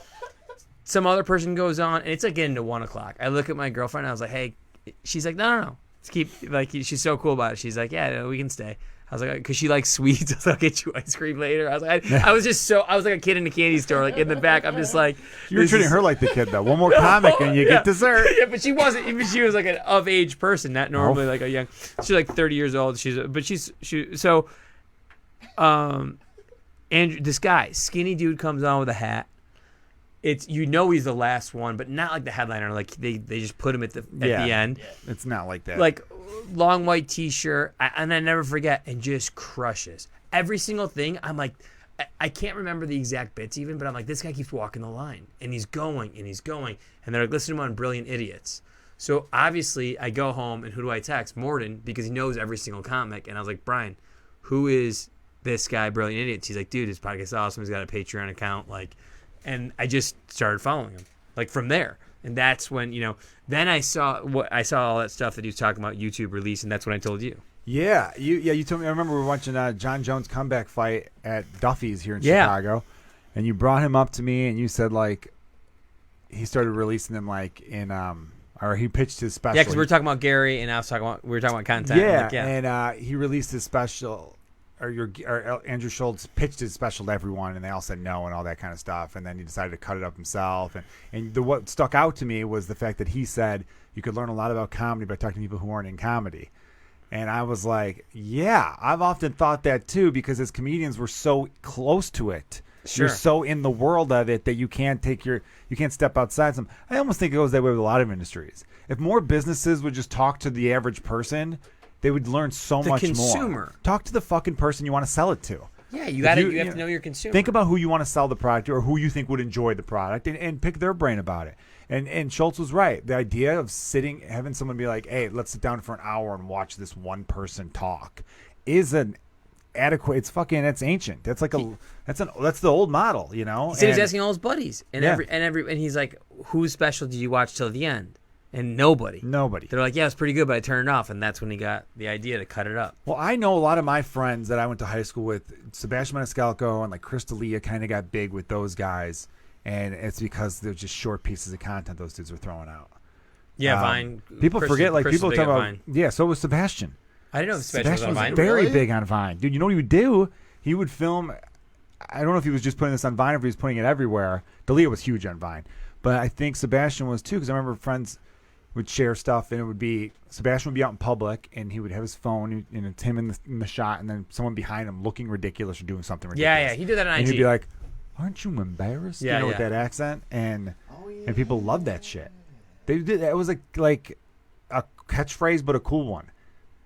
Some other person goes on, and it's like getting to 1:00. I look at my girlfriend, and I was like, hey, she's like, no. she's so cool about it. She's like, yeah, we can stay. I was like, because she likes sweets. I was like, I'll get you ice cream later. I was like, I was like a kid in a candy store, like in the back. I'm just like, you were treating her like the kid though. One more comic and you get dessert. Yeah, but she wasn't. Even she was like an of age person, not normally like a young. She's like 30 years old. Andrew, this guy, skinny dude, comes on with a hat. It's he's the last one, but not like the headliner. Like they just put him at the end. It's not like that. Like long white T-shirt, and I never forget, and just crushes every single thing. I'm like, I can't remember the exact bits even, but I'm like, this guy keeps walking the line, and he's going, and they're like, listen to him on Brilliant Idiots. So obviously, I go home, and who do I text? Morton, because he knows every single comic, and I was like, Brian, who is this guy, Brilliant Idiots? He's like, dude, his podcast is awesome. He's got a Patreon account, like. And I just started following him, like from there. And that's when, then I saw all that stuff that he was talking about YouTube release, and that's when I told you. Yeah, you told me. I remember we were watching Jon Jones comeback fight at Duffy's here in Chicago, and you brought him up to me, and you said like he started releasing them like in or he pitched his special. Yeah, because we were talking about Gary, and we were talking about content. And he released his special. Or Andrew Schultz pitched his special to everyone, and they all said no and all that kind of stuff. And then he decided to cut it up himself. And what stuck out to me was the fact that he said you could learn a lot about comedy by talking to people who aren't in comedy. And I was like, yeah, I've often thought that too, because as comedians, we're so close to it. Sure. You're so in the world of it that you can't step outside some. I almost think it goes that way with a lot of industries. If more businesses would just talk to the average person, they would learn so much consumer. more. Talk to the fucking person you want to sell it to. Yeah, you have to know your consumer. Think about who you want to sell the product to, or who you think would enjoy the product, and pick their brain about it. And Schultz was right. The idea of having someone be like, hey, let's sit down for an hour and watch this one person talk is an adequate. It's ancient. That's like that's the old model, He said he's asking all his buddies, and he's like, whose special did you watch till the end? And nobody. They're like, yeah, it's pretty good, but I turned it off, and that's when he got the idea to cut it up. Well, I know a lot of my friends that I went to high school with, Sebastian Maniscalco and like Chris D'Elia kind of got big with those guys, and it's because they're just short pieces of content those dudes were throwing out. Yeah, Vine. People forget, like Chris people talk about Vine. Yeah, so was Sebastian. I didn't know Sebastian was on Vine. Very big on Vine. Dude, you know what he would do? He would film, I don't know if he was just putting this on Vine or if he was putting it everywhere. D'Elia was huge on Vine, but I think Sebastian was too, because I remember friends would share stuff, and it would be Sebastian would be out in public, and he would have his phone, and it's him in the shot, and then someone behind him looking ridiculous or doing something ridiculous. Yeah, he did that on IG. And he'd be like, "Aren't you embarrassed?" Yeah, with that accent, and people loved that shit. They did. It was like a catchphrase, but a cool one.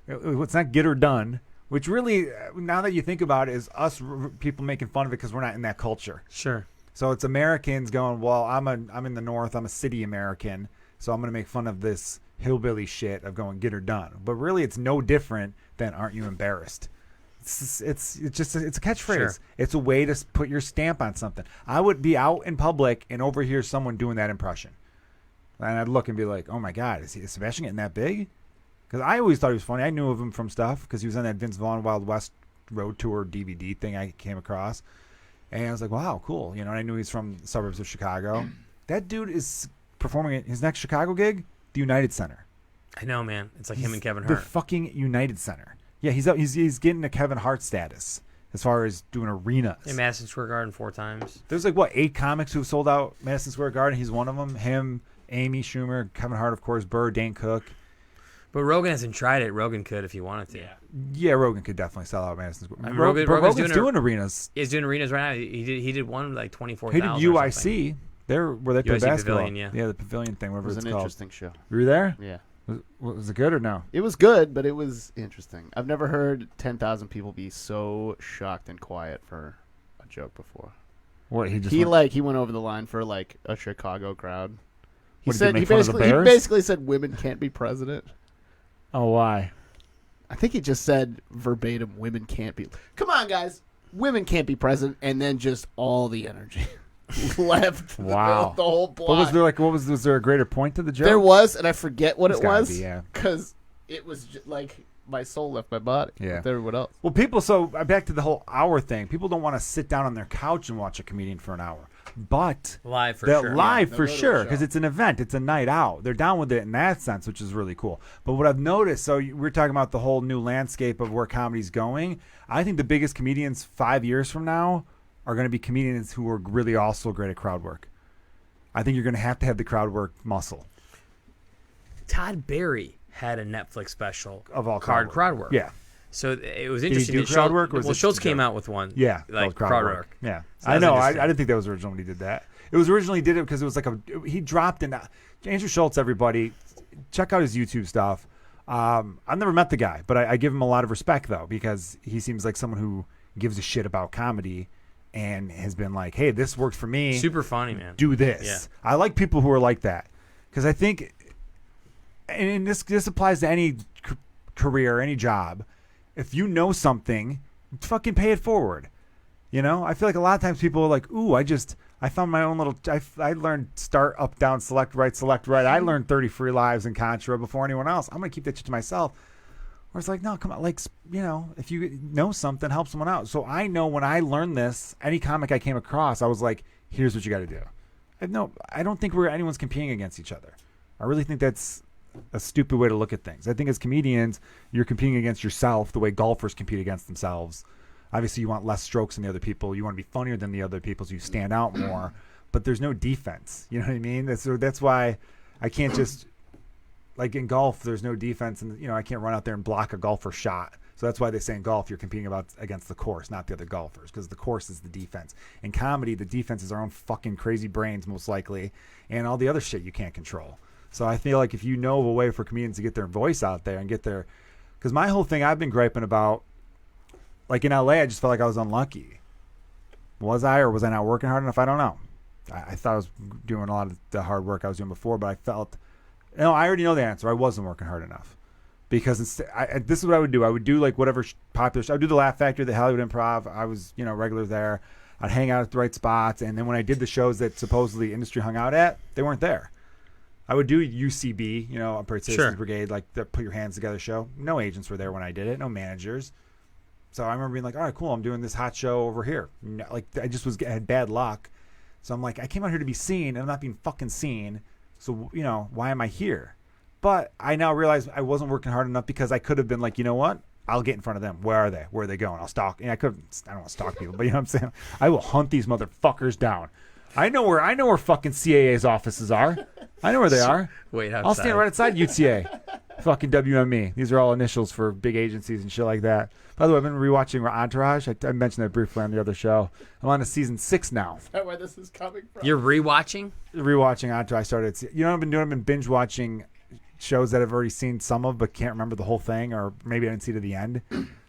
It's not get her done, which really, now that you think about it, is us people making fun of it because we're not in that culture. Sure. So it's Americans going, well, I'm in the North, I'm a city American. So I'm going to make fun of this hillbilly shit of going, get her done. But really, it's no different than aren't you embarrassed? It's a catchphrase. Sure. It's a way to put your stamp on something. I would be out in public and overhear someone doing that impression. And I'd look and be like, oh my God, is Sebastian getting that big? Because I always thought he was funny. I knew of him from stuff because he was on that Vince Vaughn Wild West Road Tour DVD thing I came across. And I was like, wow, cool. And I knew he's from the suburbs of Chicago. That dude is performing at his next Chicago gig, the United Center. I know, man. It's like him and Kevin Hart. The fucking United Center. Yeah, he's getting a Kevin Hart status as far as doing arenas. In Madison Square Garden 4 times. There's 8 comics who've sold out Madison Square Garden. He's one of them. Him, Amy Schumer, Kevin Hart, of course, Burr, Dane Cook. But Rogan hasn't tried it. Rogan could if he wanted to. Yeah, Rogan could definitely sell out Madison Square. Rogan's doing arenas. He's doing arenas right now. He did one like 24,000. He did UIC. Where they play basketball. Pavilion, yeah, the pavilion thing, whatever it's called. It was an interesting show. You were there? Yeah. Was it good or no? It was good, but it was interesting. I've never heard 10,000 people be so shocked and quiet for a joke before. What he went over the line for like a Chicago crowd. He he basically said women can't be president. Oh, why? I think he just said verbatim, women can't be. Come on, guys, women can't be president, and then just all the energy left. Wow, the whole block. What was there was there a greater point to the joke? There was, and I forget what it was. Yeah, because it was just like my soul left my body. Yeah, with everyone else. Well, people. So back to the whole hour thing. People don't want to sit down on their couch and watch a comedian for an hour. but Live for they're sure. live Yeah, for they'll go to a sure show. because it's an event, it's a night out. They're down with it in that sense, which is really cool. But what I've noticed, so we're talking about the whole new landscape of where comedy's going. I think the biggest comedians 5 years from now are going to be comedians who are really also great at crowd work. I think you're going to have the crowd work muscle. Todd Barry had a Netflix special Of all crowd work. Yeah. So it was he interesting. do that crowd work, or was Well, it Schultz just came a- out with one. Yeah, like called crowd work. Yeah, So I that was know. I interesting. didn't think that was original when he did that. It was originally did it because it was like he dropped in. Andrew Schultz, everybody, check out his YouTube stuff. I've never met the guy, but I give him a lot of respect though because he seems like someone who gives a shit about comedy and has been like, hey, this worked for me. Super funny, man. Do this. Yeah. I like people who are like that because I think, and this applies to any career, any job. If you know something, fucking pay it forward. You know, I feel like a lot of times people are like, ooh, I found my own little, I learned start, up, down, select, right. I learned 30 free lives in Contra before anyone else. I'm going to keep that shit to myself. Where it's like, no, come on. Like, you know, if you know something, help someone out. So I know when I learned this, any comic I came across, I was like, here's what you got to do. I don't think anyone's competing against each other. I really think that's a stupid way to look at things. I think as comedians, you're competing against yourself the way golfers compete against themselves. Obviously, you want less strokes than the other people. You want to be funnier than the other people so you stand out more. But there's no defense. You know what I mean? That's why I can't just, like in golf, there's no defense. And, you know, I can't run out there and block a golfer shot. So that's why they say in golf you're competing against the course, not the other golfers, because the course is the defense. In comedy, the defense is our own fucking crazy brains, most likely, and all the other shit you can't control. So I feel like if you know of a way for comedians to get their voice out there and get their, because my whole thing I've been griping about, like in LA, I just felt like I was unlucky. Was I, or was I not working hard enough? I don't know. I thought I was doing a lot of the hard work I was doing before, but I felt, I already know the answer. I wasn't working hard enough. Because this is what I would do. I would do like whatever popular show. I would do the Laugh Factory, the Hollywood Improv. I was, regular there. I'd hang out at the right spots. And then when I did the shows that supposedly industry hung out at, they weren't there. I would do UCB, Upright Citizens Brigade, like the Put Your Hands Together show. No agents were there when I did it. No managers. So I remember being like, all right, cool. I'm doing this hot show over here. Like I just had bad luck. So I'm like, I came out here to be seen, and I'm not being fucking seen. So, why am I here? But I now realize I wasn't working hard enough because I could have been like, you know what? I'll get in front of them. Where are they? Where are they going? I'll stalk. I don't want to stalk people, but you know what I'm saying? I will hunt these motherfuckers down. I know where fucking CAA's offices are. I know where they are. Wait, outside. I'll stand right outside UTA. Fucking WME. These are all initials for big agencies and shit like that. By the way, I've been rewatching Entourage. I mentioned that briefly on the other show. I'm on to season 6 now. Is that where this is coming from? You're rewatching? Rewatching Entourage. I started. What I've been doing? I've been binge watching shows that I've already seen some of, but can't remember the whole thing, or maybe I didn't see to the end.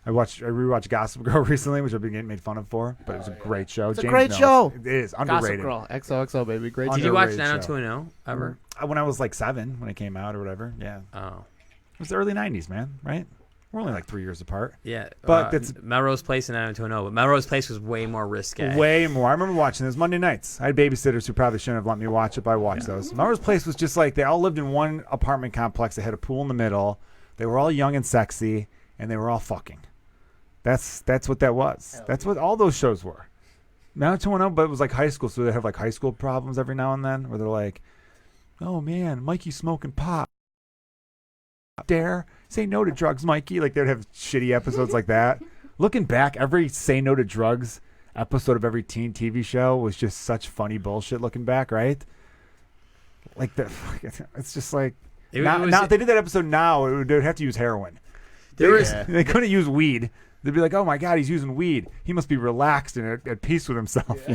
I rewatched Gossip Girl recently, which I've been getting made fun of for, but it was a great show. It's a great show. It is underrated. Gossip Girl, XOXO, baby, great. Did show. you watch Underrated 90210 ever? When I was like 7, when it came out or whatever. Yeah, Oh, it was the early 90s, man. Right? We're only like 3 years apart. yeah. But that's Melrose Place and 90210. But Melrose Place was way more risque. way more. I remember watching this Monday nights. I had babysitters who probably shouldn't have let me watch it, but I watched those. Melrose Place was just like they all lived in one apartment complex. They had a pool in the middle. They were all young and sexy, and they were all fucking. That's what that was. That's what all those shows were. 90210, but it was like high school, so they have like high school problems every now and then, where they're like, "Oh man, Mikey's smoking pot. Dare say no to drugs, Mikey." Like they'd have shitty episodes like that. Looking back, every say no to drugs episode of every teen TV show was just such funny bullshit. Looking back, right? Like it's just like now if they did that episode now, they would have to use heroin. They couldn't use weed. They'd be like, "Oh my God, he's using weed. He must be relaxed and at peace with himself."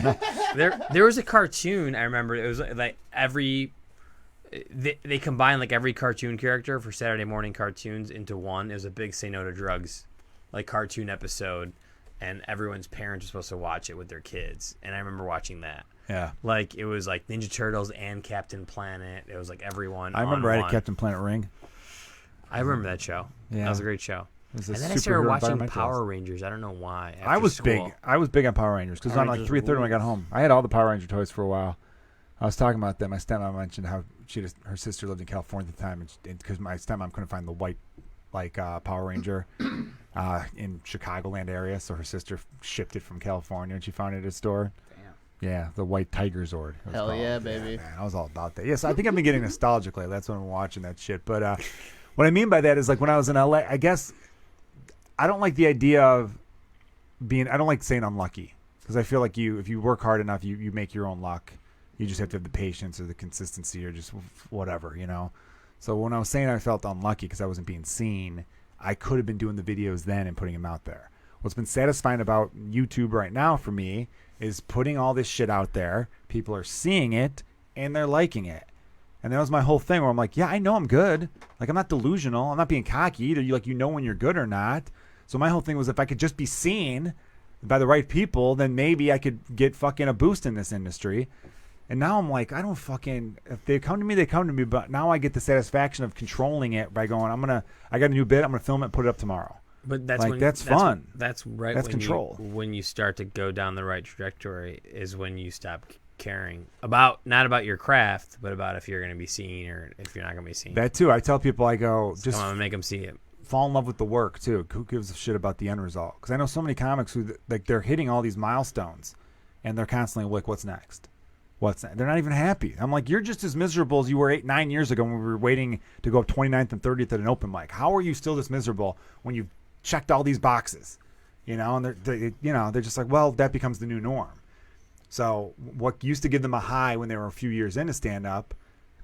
There was a cartoon I remember. It was like they combined like every cartoon character for Saturday morning cartoons into one. It was a big say no to drugs like cartoon episode, and everyone's parents were supposed to watch it with their kids. And I remember watching that. Yeah. Like it was like Ninja Turtles and Captain Planet. It was like everyone. I remember I on had one. Captain Planet ring. I remember that show. Yeah. That was a great show. It was a And then I started superhero watching environmentalist. Power Rangers. I don't know why. I was big. I was big on Power Rangers because Power on like Rangers 3:30 when I rules. got home, I had all the Power Ranger toys for a while. I was talking about that. My stepmom mentioned how her sister lived in California at the time, and because my stepmom couldn't find the white Power Ranger in Chicagoland area, so her sister shipped it from California and she found it at a store. Damn. Yeah, the White Tiger Zord. it was Hell called. yeah, baby. Man, I was all about that. Yes, I think I've been getting nostalgic lately. That's when I'm watching that shit. But what I mean by that is like when I was in LA, I guess I don't like the idea of being. I don't like saying unlucky because I feel like if you work hard enough, you make your own luck. You just have to have the patience or the consistency or just whatever, you know. So when I was saying I felt unlucky because I wasn't being seen, I could have been doing the videos then and putting them out there. What's been satisfying about YouTube right now for me is putting all this shit out there. People are seeing it and they're liking it. And that was my whole thing where I'm like, yeah, I know I'm good. Like, I'm not delusional. I'm not being cocky either. You know when you're good or not. So my whole thing was if I could just be seen by the right people, then maybe I could get fucking a boost in this industry. And now I'm like, I don't fucking, if they come to me, they come to me. But now I get the satisfaction of controlling it by going, I got a new bit. I'm going to film it and put it up tomorrow. But that's like, when, that's fun. That's right. That's when control. When you start to go down the right trajectory is when you stop caring about, not about your craft, but about if you're going to be seen or if you're not going to be seen. That too. I tell people, I go, just come on, make them see it. Fall in love with the work too. Who gives a shit about the end result? Because I know so many comics who like they're hitting all these milestones, and they're constantly like, "What's next? What's next?" They're not even happy. I'm like, you're just as miserable as you were 8-9 years ago when we were waiting to go up 29th and 30th at an open mic. How are you still this miserable when you've checked all these boxes? You know, and they're just like, well, that becomes the new norm. So what used to give them a high when they were a few years into stand up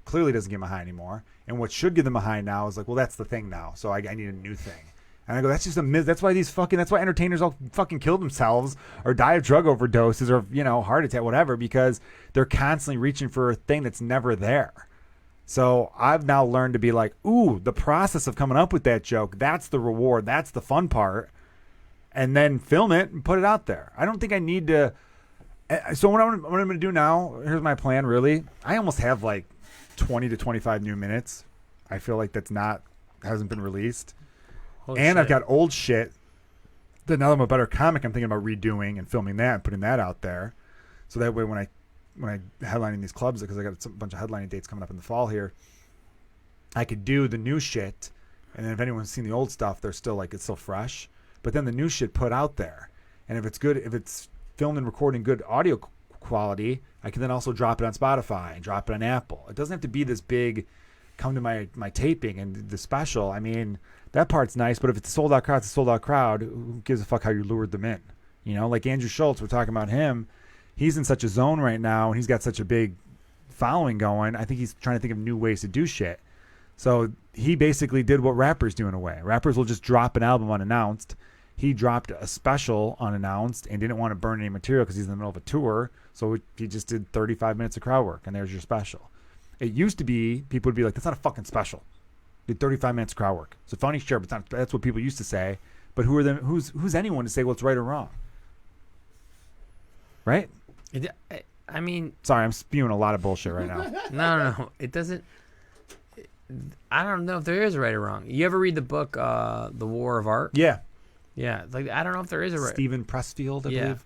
clearly doesn't give them a high anymore. And what should give them a high now is like, well, that's the thing now. So I need a new thing. And I go, that's just that's why that's why entertainers all fucking kill themselves or die of drug overdoses or, you know, heart attack, whatever, because they're constantly reaching for a thing that's never there. So I've now learned to be like, ooh, the process of coming up with that joke, that's the reward. That's the fun part. And then film it and put it out there. I don't think I need to. So what I'm going to do now, here's my plan, really. I almost have like 20 to 25 new minutes. I feel like hasn't been released. Holy and shit. I've got old shit that now that I'm a better comic, I'm thinking about redoing and filming that and putting that out there. So that way when I headlining these clubs, because I got a bunch of headlining dates coming up in the fall here, I could do the new shit. And then if anyone's seen the old stuff, they're still like, it's still fresh. But then the new shit put out there. And if it's good, if it's filmed and recording good audio quality, I can then also drop it on Spotify and drop it on Apple. It doesn't have to be this big, come to my taping and the special. I mean, that part's nice, but if it's a sold out crowd, it's a sold out crowd. Who gives a fuck how you lured them in? You know, like Andrew Schultz, we're talking about him. He's in such a zone right now, and he's got such a big following going. I think he's trying to think of new ways to do shit. So he basically did what rappers do in a way. Rappers will just drop an album unannounced. He dropped a special unannounced and didn't want to burn any material because he's in the middle of a tour. So he just did 35 minutes of crowd work, and there's your special. It used to be, people would be like, that's not a fucking special. Did 35 minutes of crowd work. It's a funny, sure, but it's not, that's what people used to say. But who are them? Who's anyone to say what's right or wrong? Right? I mean... Sorry, I'm spewing a lot of bullshit right now. No. It doesn't... I don't know if there is a right or wrong. You ever read the book, The War of Art? Yeah. Yeah. Like, I don't know if there is a right... Stephen Pressfield, I believe.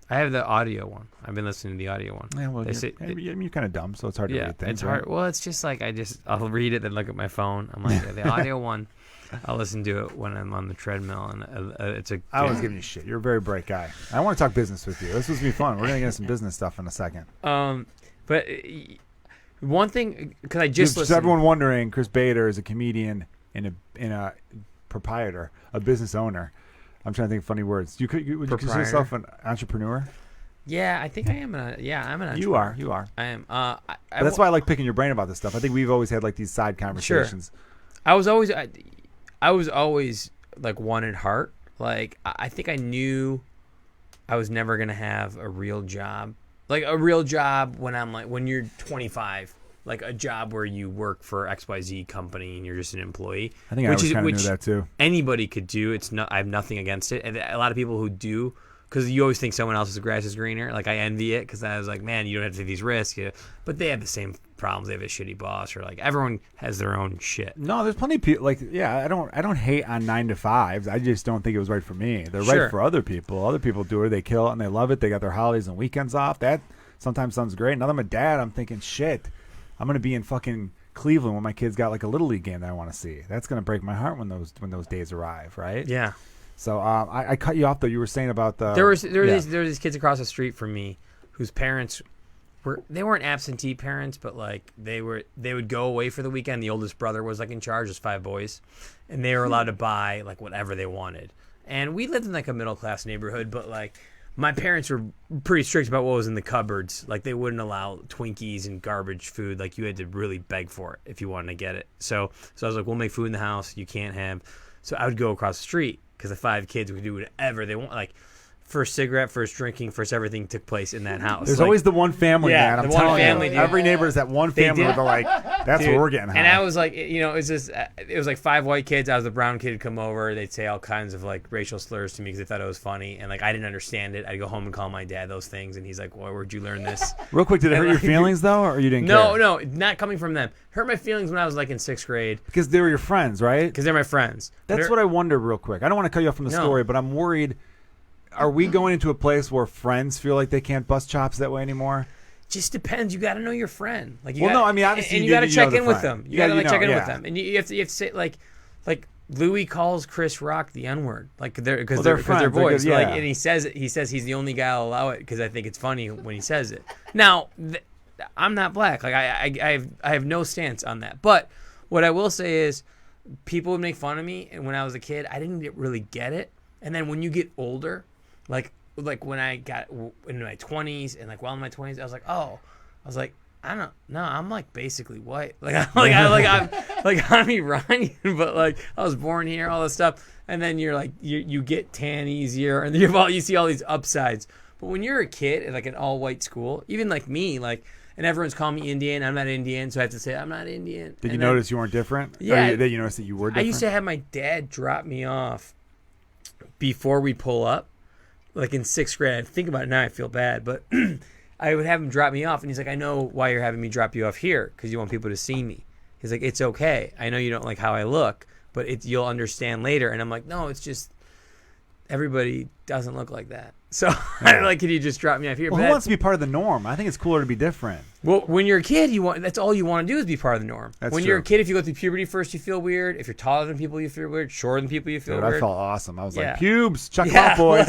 I have the audio one. I've been listening to the audio one. Yeah, well, you're kind of dumb, so it's hard to read things. It's hard. Well, it's just like I'll read it, then look at my phone. I'm like, the audio one, I'll listen to it when I'm on the treadmill, and it's a... I was giving you shit. You're a very bright guy. I want to talk business with you. This was going to be fun. We're going to get into some business stuff in a second. But one thing, because I just listened... everyone wondering, Chris Bader is a comedian and a proprietor, a business owner. I'm trying to think of funny words. Would you consider yourself an entrepreneur? Yeah, I think I am. I'm an entrepreneur. You are. I am. But that's why I like picking your brain about this stuff. I think we've always had like these side conversations. Sure. I was always like one at heart. Like I think I knew I was never gonna have a real job. Like a real job when you're 25. Like a job where you work for XYZ company and you're just an employee. I think I always kind of knew that too. Anybody could do. I have nothing against it. And a lot of people who do, because you always think someone else's grass is greener. Like I envy it because I was like, man, you don't have to take these risks. Yeah. But they have the same problems. They have a shitty boss, or like everyone has their own shit. No, there's plenty of people. Like, yeah, I don't hate on 9 to 5s. I just don't think it was right for me. They're right for other people. Other people do it. They kill it and they love it. They got their holidays and weekends off. That sometimes sounds great. Now that I'm a dad, I'm thinking, shit. I'm gonna be in fucking Cleveland when my kids got like a little league game that I want to see. That's gonna break my heart when those days arrive, right? Yeah. So I cut you off though. You were saying about the there were these kids across the street from me whose parents they weren't absentee parents, but like they would go away for the weekend. The oldest brother was like in charge. There's 5 boys, and they were allowed to buy like whatever they wanted. And we lived in like a middle class neighborhood, but like my parents were pretty strict about what was in the cupboards. Like they wouldn't allow Twinkies and garbage food. Like you had to really beg for it if you wanted to get it. So I was like, we'll make food in the house. You can't have. So I would go across the street because the 5 kids would do whatever they want. Like first cigarette, first drinking, first everything took place in that house. There's like, always the one family, yeah, man. I'm the one telling family, you. dude. Every neighbor is that one family where they're like, that's Dude, what we're getting high. And I was like, you know, it was like 5 white kids. I was the brown kid come over. They'd say all kinds of like racial slurs to me because they thought it was funny. And like, I didn't understand it. I'd go home and call my dad those things. And he's like, well, where'd you learn this? Real quick, did it hurt your feelings though, or you didn't care? No, not coming from them. Hurt my feelings when I was like in 6th grade. Because they were your friends, right? Because they're my friends. That's what I wonder real quick. I don't want to cut you off from the story, but I'm worried. Are we going into a place where friends feel like they can't bust chops that way anymore? Just depends. You got to know your friend. Like, no, I mean, obviously, and you got to check in with friend. them. You got to like check in yeah. with them, and you have to say like Louis calls Chris Rock the N-word, like because they're they're friends, boys. yeah. Like, and he says he's the only guy I'll allow it because I think it's funny when he says it. Now, I'm not black. Like I have no stance on that. But what I will say is, people would make fun of me, and when I was a kid, I didn't really get it. And then when you get older, like when I got in my 20s and like while in my 20s, I was like, I don't know, I'm like basically white. I'm Iranian, but like I was born here, all this stuff. And then you're like you get tan easier, and you see all these upsides. But when you're a kid at like an all white school, even like me, like, and everyone's calling me Indian, I'm not Indian, so I have to say I'm not Indian. Did you notice you weren't different? Yeah. Did you notice that you were different? I used to have my dad drop me off before we pull up, like in 6th grade. I think about it now, I feel bad, but I would have him drop me off, and he's like, I know why you're having me drop you off here, because you want people to see me. He's like, it's okay. I know you don't like how I look, but you'll understand later. And I'm like, no, it's just everybody doesn't look like that. So I'm like, can you just drop me off here? Well, who wants to be part of the norm? I think it's cooler to be different. Well, when you're a kid, that's all you want to do is be part of the norm. That's when true. you're a kid, if you go through puberty first, you feel weird. If you're taller than people, you feel weird. Shorter than people, you feel Dude, weird. I felt awesome. I was Yeah. like, pubes, chuck them out, boys.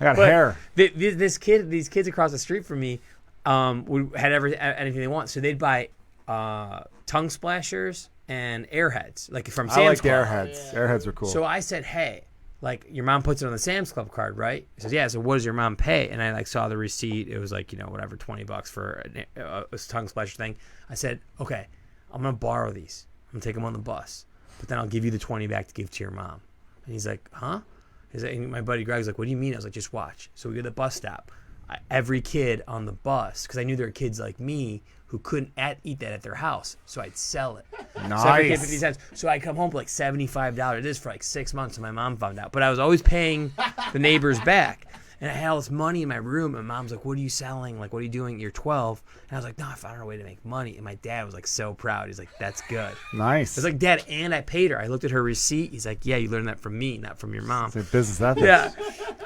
I got hair. These kids across the street from me had anything they want. So they'd buy tongue splashers and airheads, like from Sam's I like the Club. airheads. Airheads were cool. So I said, hey, like your mom puts it on the Sam's Club card, right? He says, yeah. So what does your mom pay? And I like saw the receipt. It was like, whatever, $20 for a tongue splasher thing. I said, okay, I'm going to borrow these. I'm going to take them on the bus. But then I'll give you the 20 back to give to your mom. And he's like, huh? And my buddy Greg's like, what do you mean? I was like, just watch. So we go to the bus stop. Every kid on the bus, because I knew there were kids like me who couldn't eat that at their house, so I'd sell it. Nice. So every kid 50 cents. So I come home for like $75. It is for like 6 months, and my mom found out. But I was always paying the neighbors back. And I had all this money in my room, and mom's like, what are you selling? Like, what are you doing? You're 12. And I was like, no, I found a way to make money. And my dad was like so proud. He's like, that's good. Nice. I was like, Dad, and I paid her. I looked at her receipt. He's like, yeah, you learned that from me, not from your mom. It's a business ethics. Yeah.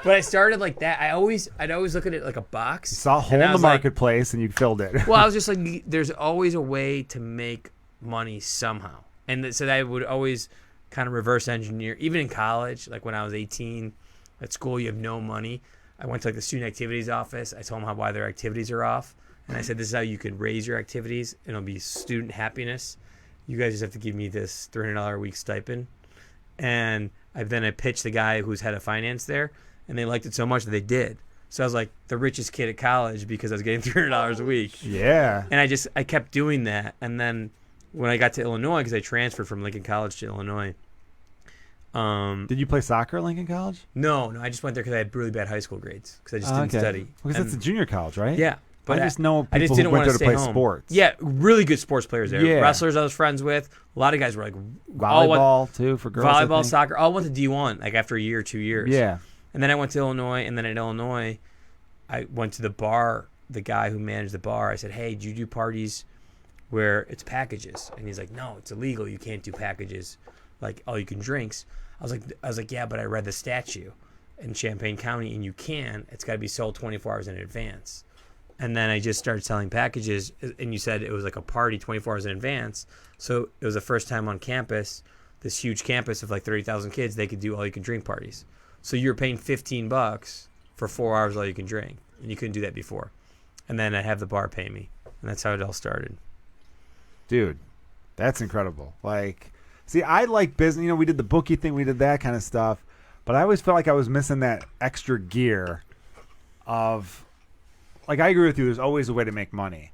But I started like that. I'd always look at it like a box. You saw a hole in the marketplace, and you filled it. Well, I was just like, there's always a way to make money somehow. And so I would always kind of reverse engineer. Even in college, like when I was 18, at school, you have no money. I went to like the student activities office. I told them why their activities are off. And I said, this is how you can raise your activities. And it'll be student happiness. You guys just have to give me this $300 a week stipend. And then I pitched the guy who's head of finance there. And they liked it so much that they did. So I was like the richest kid at college because I was getting $300 a week. Yeah. And I kept doing that. And then when I got to Illinois, because I transferred from Lincoln College to Illinois. Did you play soccer at Lincoln College? No, I just went there because I had really bad high school grades because I just didn't study. Because that's a junior college, right? Yeah. But I just know people I just who didn't went want there to play home. sports. Yeah, really good sports players there. Yeah. Wrestlers I was friends with. A lot of guys were like Volleyball, too, for girls. Volleyball, soccer. All went to D1 like after a year or 2 years. Yeah. And then I went to Illinois, and then at Illinois, I went to the bar, the guy who managed the bar. I said, hey, do you do parties where it's packages? And he's like, no, it's illegal. You can't do packages, like all you can drinks. I was like, yeah, but I read the statute in Champaign County, and you can. It's got to be sold 24 hours in advance. And then I just started selling packages, and you said it was like a party 24 hours in advance. So it was the first time on campus, this huge campus of like 30,000 kids, they could do all-you-can-drink parties. So you were paying $15 for 4 hours all you can drink, and you couldn't do that before. and then I have the bar pay me, and that's how it all started. Dude, that's incredible. Like, see, I like business. You know, we did the bookie thing. We did that kind of stuff. But I always felt like I was missing that extra gear of, like, I agree with you. There's always a way to make money.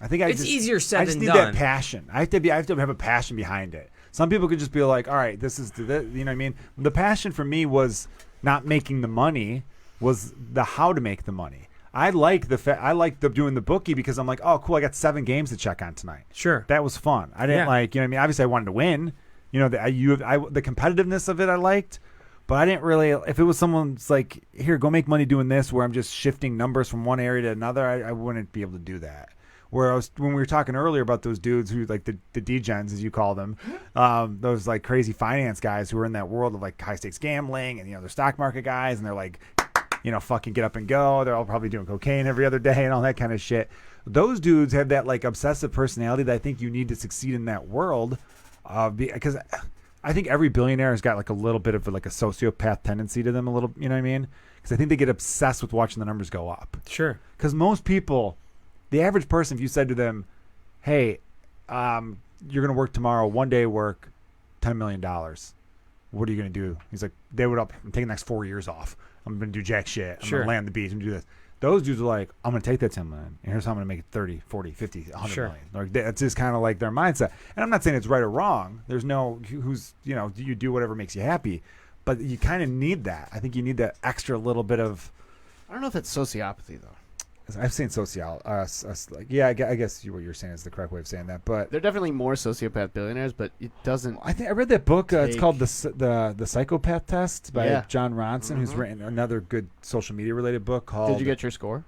I think It's easier said I just than need done. that passion. I have to have a passion behind it. Some people could just be like, all right, this is the, you know what I mean? The passion for me was not making the money, was the how to make the money. I like doing the bookie because I'm like, oh, cool, I got 7 games to check on tonight. Sure. That was fun. I didn't like, you know what I mean? Obviously, I wanted to win. You know, the competitiveness of it I liked. But I didn't really, if it was someone's like, here, go make money doing this, where I'm just shifting numbers from one area to another, I wouldn't be able to do that. When we were talking earlier about those dudes who, like the degens, as you call them, those like crazy finance guys who are in that world of like high stakes gambling and, you know, they're stock market guys and they're like, you know, fucking get up and go. They're all probably doing cocaine every other day and all that kind of shit. Those dudes have that like obsessive personality that I think you need to succeed in that world, because I think every billionaire has got like a little bit of like a sociopath tendency to them, a little, you know what I mean? Because I think they get obsessed with watching the numbers go up. Sure. Because most people, the average person, if you said to them, hey, you're going to work tomorrow, 1 day work, $10 million. What are you going to do? He's like, I'm taking the next 4 years off. I'm going to do jack shit. I'm going to lay on the beach and do this. Those dudes are like, I'm going to take that 10 million, and here's how I'm going to make it 30, 40, 50, 100 Sure. million. Like, that's just kind of like their mindset. And I'm not saying it's right or wrong. There's no, you know, you do whatever makes you happy. But you kind of need that. I think you need that extra little bit of. I don't know if it's sociopathy, though. I've seen like, yeah, I guess what you're saying is the correct way of saying that, but They're definitely more sociopath billionaires, but it doesn't. I think I read that book. It's called the Psychopath Test by Jon Ronson, who's written another good social media related book called. Did you get your score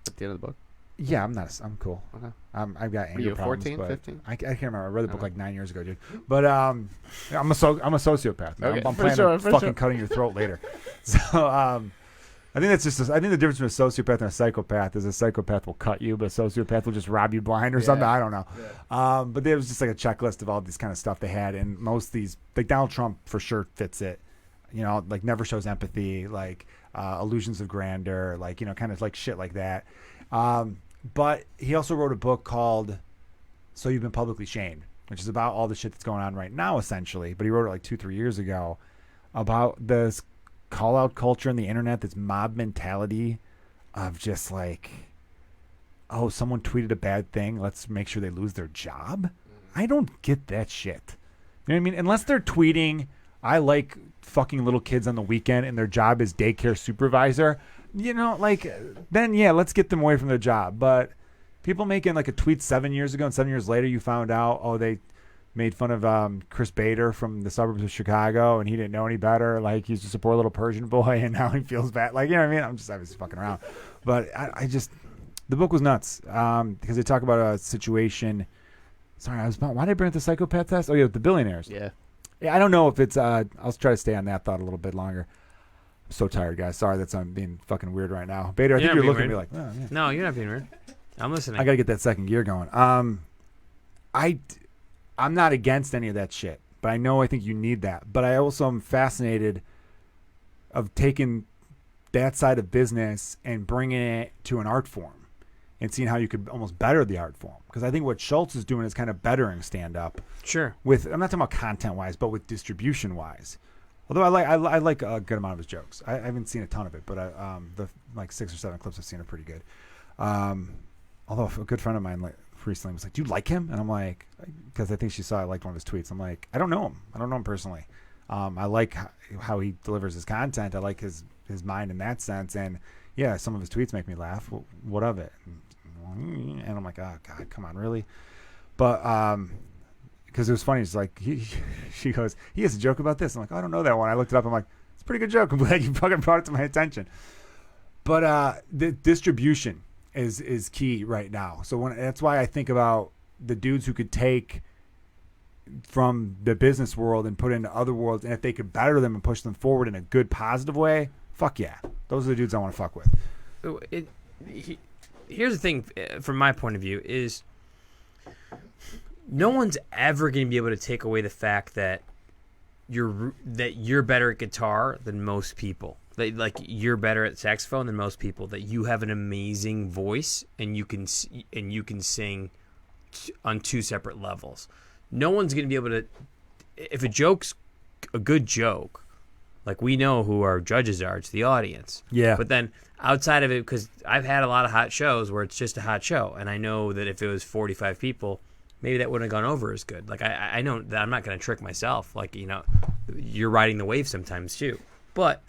at the end of the book? Yeah, I'm cool. Okay. I've got anger Were you problems, 14, but 15? I can't remember. I read the book like 9 years ago, dude. But I'm a sociopath. Okay, I'm for planning sure, on for fucking sure. cutting your throat later. So I think that's I think the difference between a sociopath and a psychopath is a psychopath will cut you, but a sociopath will just rob you blind or something. I don't know. Yeah. But there was just like a checklist of all this kind of stuff they had, and most of these, like Donald Trump for sure fits it. You know, like never shows empathy, like illusions of grandeur, like, you know, kind of like shit like that. But he also wrote a book called So You've Been Publicly Shamed, which is about all the shit that's going on right now, essentially. But he wrote it like 2-3 years ago about this call out culture on the internet, this mob mentality of just like, oh, someone tweeted a bad thing, let's make sure they lose their job. I don't get that shit. You know what I mean? Unless they're tweeting, I like fucking little kids on the weekend and their job is daycare supervisor, you know, like, then yeah, let's get them away from their job. But people making like a tweet 7 years ago and 7 years later you found out, oh, they made fun of Chris Bader from the suburbs of Chicago, and he didn't know any better. Like, he's just a poor little Persian boy, and now he feels bad. Like, you know what I mean? I was fucking around. But I just, the book was nuts because they talk about a situation. Sorry, why did I bring up the psychopath test? Oh, yeah, the Billionaires. Yeah. Yeah, I don't know if it's, I'll try to stay on that thought a little bit longer. I'm so tired, guys. Sorry that I'm being fucking weird right now. Bader, I think you're looking at me like, oh, yeah. No, you're not being weird. I'm listening. I got to get that second gear going. I'm not against any of that shit, but I think you need that. But I also am fascinated of taking that side of business and bringing it to an art form and seeing how you could almost better the art form. Because I think what Schultz is doing is kind of bettering stand-up. Sure. I'm not talking about content-wise, but with distribution-wise. Although I like a good amount of his jokes. I haven't seen a ton of it, but the like 6 or 7 clips I've seen are pretty good. Although a good friend of mine recently was like, do you like him? And I'm like, because I think she saw I liked one of his tweets. I'm like, I don't know him personally. I like how he delivers his content. I like his mind in that sense. And yeah, some of his tweets make me laugh. What of it? And I'm like, oh God, come on, really? But because it was funny. It's like she goes, he has a joke about this. I'm like, oh, I don't know that one. I looked it up. I'm like, it's a pretty good joke. I'm glad you fucking brought it to my attention. But the distribution is key right now. So that's why I think about the dudes who could take from the business world and put it into other worlds, and if they could better them and push them forward in a good, positive way, fuck yeah. Those are the dudes I want to fuck with. Here's the thing, from my point of view, is no one's ever going to be able to take away the fact that you're better at guitar than most people. that like you're better at saxophone than most people, that you have an amazing voice and you can sing on two separate levels. No one's going to be able to, if a joke's a good joke, like we know who our judges are, it's the audience. Yeah. But then outside of it, because I've had a lot of hot shows where it's just a hot show, and I know that if it was 45 people, maybe that wouldn't have gone over as good. Like I know that I'm not going to trick myself. Like, you know, you're riding the wave sometimes too. But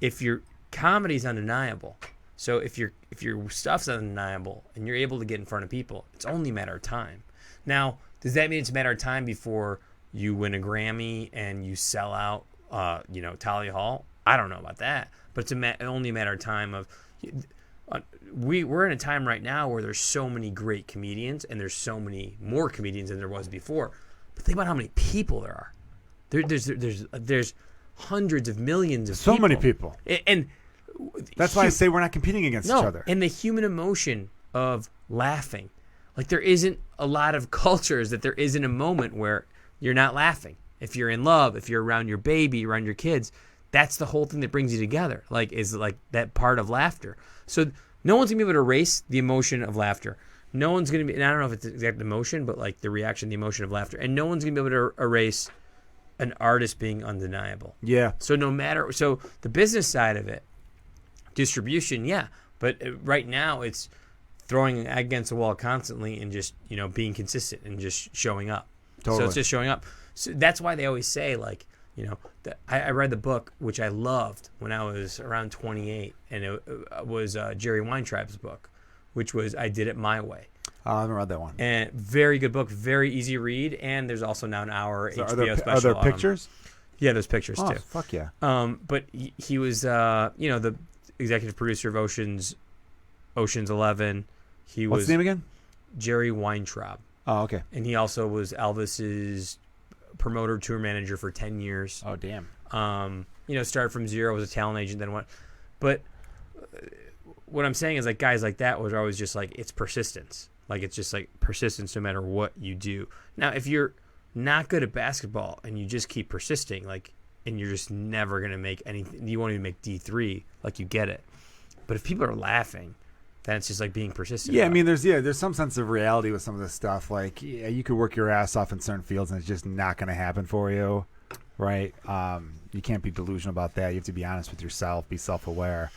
if your comedy's undeniable, so if your stuff's undeniable and you're able to get in front of people, it's only a matter of time. Now, does that mean it's a matter of time before you win a Grammy and you sell out, Talia Hall? I don't know about that, but it's only a matter of time of. We're in a time right now where there's so many great comedians and there's so many more comedians than there was before. But think about how many people there are. There's hundreds of millions of people. So many people. And that's why I say we're not competing against each other. And the human emotion of laughing. Like there isn't a lot of cultures that there isn't a moment where you're not laughing. If you're in love, if you're around your baby, around your kids, that's the whole thing that brings you together. Like is like that part of laughter. So no one's gonna be able to erase the emotion of laughter. No one's gonna be, and I don't know if it's exact emotion, but like the reaction, the emotion of laughter. And no one's gonna be able to erase an artist being undeniable. Yeah. So so the business side of it, distribution, yeah. But right now it's throwing against the wall constantly and just, being consistent and just showing up. Totally. So it's just showing up. So that's why they always say, like, I read the book, which I loved when I was around 28, and it was Jerry Weintraub's book, which was I Did It My Way. I haven't read that one. And very good book, very easy read, and there's also now an hour So HBO special. Are there on pictures? Yeah, there's pictures too. Fuck yeah. But he was, the executive producer of Ocean's 11. What's his name again? Jerry Weintraub. Oh, okay. And he also was Elvis's promoter, tour manager for 10 years. Oh, damn. Started from zero, was a talent agent, then went. But what I'm saying is, like, guys like that was always just like, it's persistence. Like, it's just like persistence no matter what you do. Now, if you're not good at basketball and you just keep persisting, like, and you're just never going to make anything, you won't even make D3, like, you get it. But if people are laughing, then it's just like being persistent. Yeah, I mean, there's some sense of reality with some of this stuff. Like, yeah, you could work your ass off in certain fields, and it's just not going to happen for you, right? You can't be delusional about that. You have to be honest with yourself, be self-aware.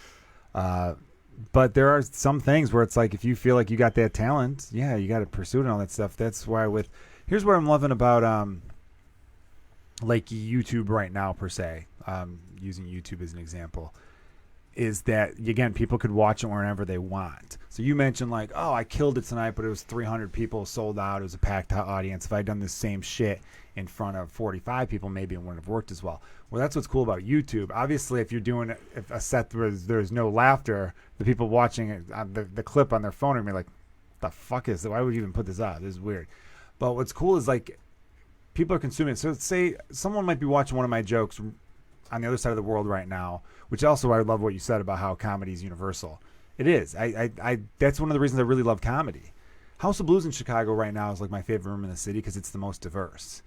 But there are some things where it's like, if you feel like you got that talent, yeah, you got to pursue it and all that stuff. That's why here's what I'm loving about like YouTube right now, per se, using YouTube as an example, is that, again, people could watch it whenever they want. So you mentioned, like, oh, I killed it tonight, but it was 300 people sold out. It was a packed audience. If I'd done the same shit in front of 45 people, maybe it wouldn't have worked as well. Well, that's what's cool about YouTube. Obviously, if you're doing a set where there's no laughter, the people watching it, the clip on their phone are going to be like, the fuck is that? Why would you even put this out? This is weird. But what's cool is, like, people are consuming it. So say someone might be watching one of my jokes on the other side of the world right now, which also I love what you said about how comedy is universal. It is. I that's one of the reasons I really love comedy. House of Blues in Chicago right now is like my favorite room in the city because it's the most diverse.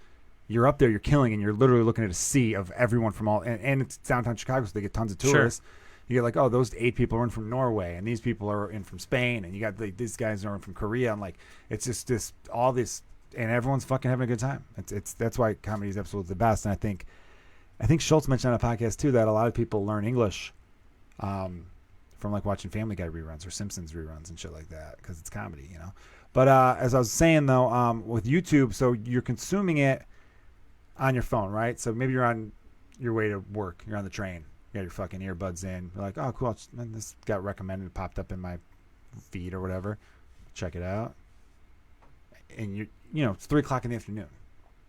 You're up there, you're killing, and you're literally looking at a sea of everyone from all, and it's downtown Chicago, so they get tons of tourists. Sure. You get like, oh, those 8 people are in from Norway, and these people are in from Spain, and you got these guys are in from Korea, and like, it's just all this, and everyone's fucking having a good time. It's that's why comedy is absolutely the best, and I think Schultz mentioned on a podcast too that a lot of people learn English from like watching Family Guy reruns or Simpsons reruns and shit like that because it's comedy, But as I was saying though, with YouTube, so you're consuming it on your phone, right? So maybe you're on your way to work, you're on the train, you got your fucking earbuds in, you're like, oh cool, this got recommended, popped up in my feed or whatever, check it out, and it's 3:00 in the afternoon.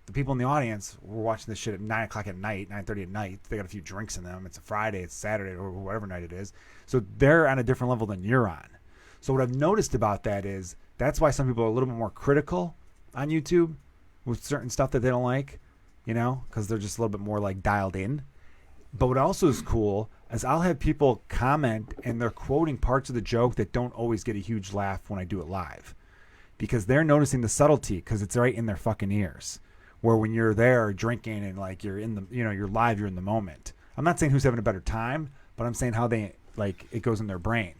The people in the audience were watching this shit at 9:00 at night, 9:30 at night. They got a few drinks in them. It's a Friday, it's Saturday, or whatever night it is. So they're on a different level than you're on. So what I've noticed about that is that's why some people are a little bit more critical on YouTube with certain stuff that they don't like, because they're just a little bit more like dialed in. But what also is cool is I'll have people comment and they're quoting parts of the joke that don't always get a huge laugh when I do it live because they're noticing the subtlety because it's right in their fucking ears. Where when you're there drinking and like you're in the, you're live, you're in the moment. I'm not saying who's having a better time, but I'm saying how they like it goes in their brain.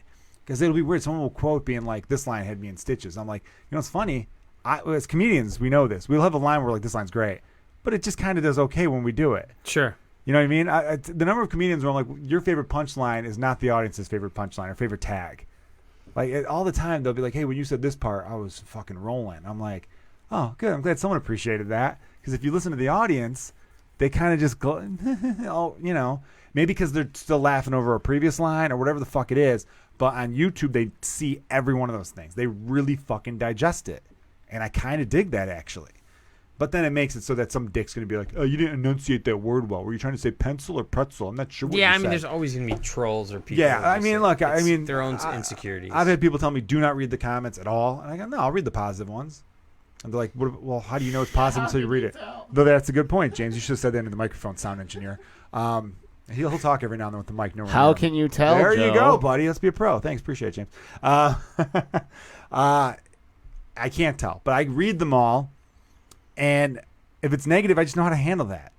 Because it'll be weird. Someone will quote being like, "This line had me in stitches." I'm like, it's funny. As comedians, we know this. We'll have a line where like, "This line's great," but it just kind of does okay when we do it. Sure. You know what I mean? The number of comedians where I'm like, your favorite punchline is not the audience's favorite punchline or favorite tag. Like all the time, they'll be like, "Hey, when you said this part, I was fucking rolling." I'm like, "Oh, good. I'm glad someone appreciated that." Because if you listen to the audience, they kind of just go, "Oh, maybe because they're still laughing over a previous line or whatever the fuck it is." But on YouTube, they see every one of those things. They really fucking digest it. And I kind of dig that, actually. But then it makes it so that some dick's going to be like, "Oh, you didn't enunciate that word well. Were you trying to say pencil or pretzel? I'm not sure what you said." There's always going to be trolls or people. Yeah, I mean, look, their own insecurities. I've had people tell me, "Do not read the comments at all." And I go, "No, I'll read the positive ones." And they're like, "Well, how do you know it's positive until you read it?" Though that's a good point, James. You should have said that into the microphone, sound engineer. He'll talk every now and then with the mic. How can you tell, There Joe? you go, buddy. Let's be a pro. Thanks. Appreciate it, James. I can't tell, but I read them all. And if it's negative, I just know how to handle that.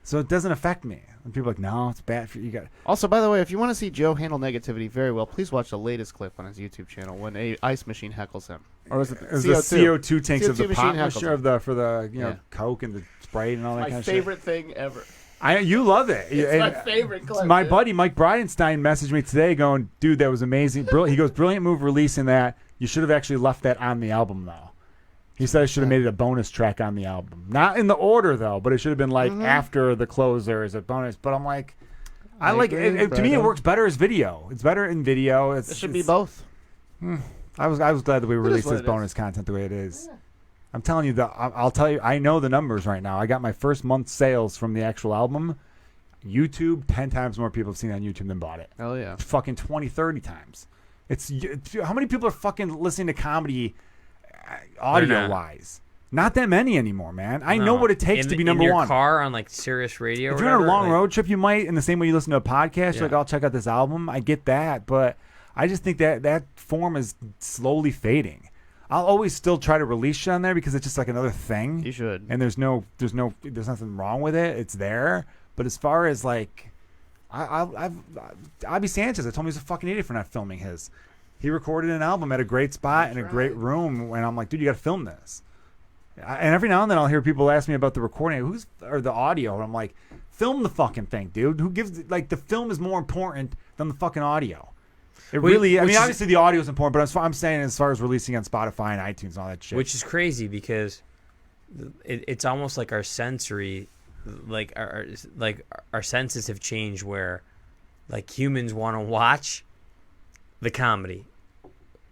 So it doesn't affect me. And people are like, "No, it's bad for you." Also, by the way, if you want to see Joe handle negativity very well, please watch the latest clip on his YouTube channel when a ice machine heckles him. Or was it the CO2 tanks CO2 of the machine pot heckles mixture him. for the Coke and the Sprite and all that My kind of favorite thing ever. shit. You love it. It's my favorite clip. My dude. buddy Mike Bridenstine messaged me today going, "Dude, that was amazing." He goes, "Brilliant move releasing that. You should have actually left that on the album, though." He said I should have made it a bonus track on the album. Not in the order, though, but it should have been like after the closer as a bonus. But I'm like, I like it. To me, it works better as video. It's better in video. It should be both. I was glad that we released this bonus content the way it is. I'm telling you, I'll tell you, I know the numbers right now. I got my first month's sales from the actual album. YouTube, 10 times more people have seen it on YouTube than bought it. Hell yeah. Fucking 20, 30 times. It's how many people are fucking listening to comedy audio-wise? Not that many anymore, man. I know what it takes to be number in your one. car on like Sirius Radio. If you're on a long road trip, you might, in the same way you listen to a podcast, you're like, "I'll check out this album." I get that, but I just think that form is slowly fading. I'll always still try to release shit on there because it's just like another thing. You should. And there's nothing wrong with it. It's there. But as far as like, Abby Sanchez, I told him he's a fucking idiot for not filming his. He recorded an album at a great spot in a great room, and I'm like, "Dude, you got to film this." And every now and then I'll hear people ask me about the recording, or the audio, and I'm like, "Film the fucking thing, dude. Who gives the film is more important than the fucking audio." It really, I mean, obviously the audio is important, but I'm saying as far as releasing on Spotify and iTunes and all that shit. Which is crazy because it's almost like our sensory, like our senses have changed where like humans want to watch the comedy.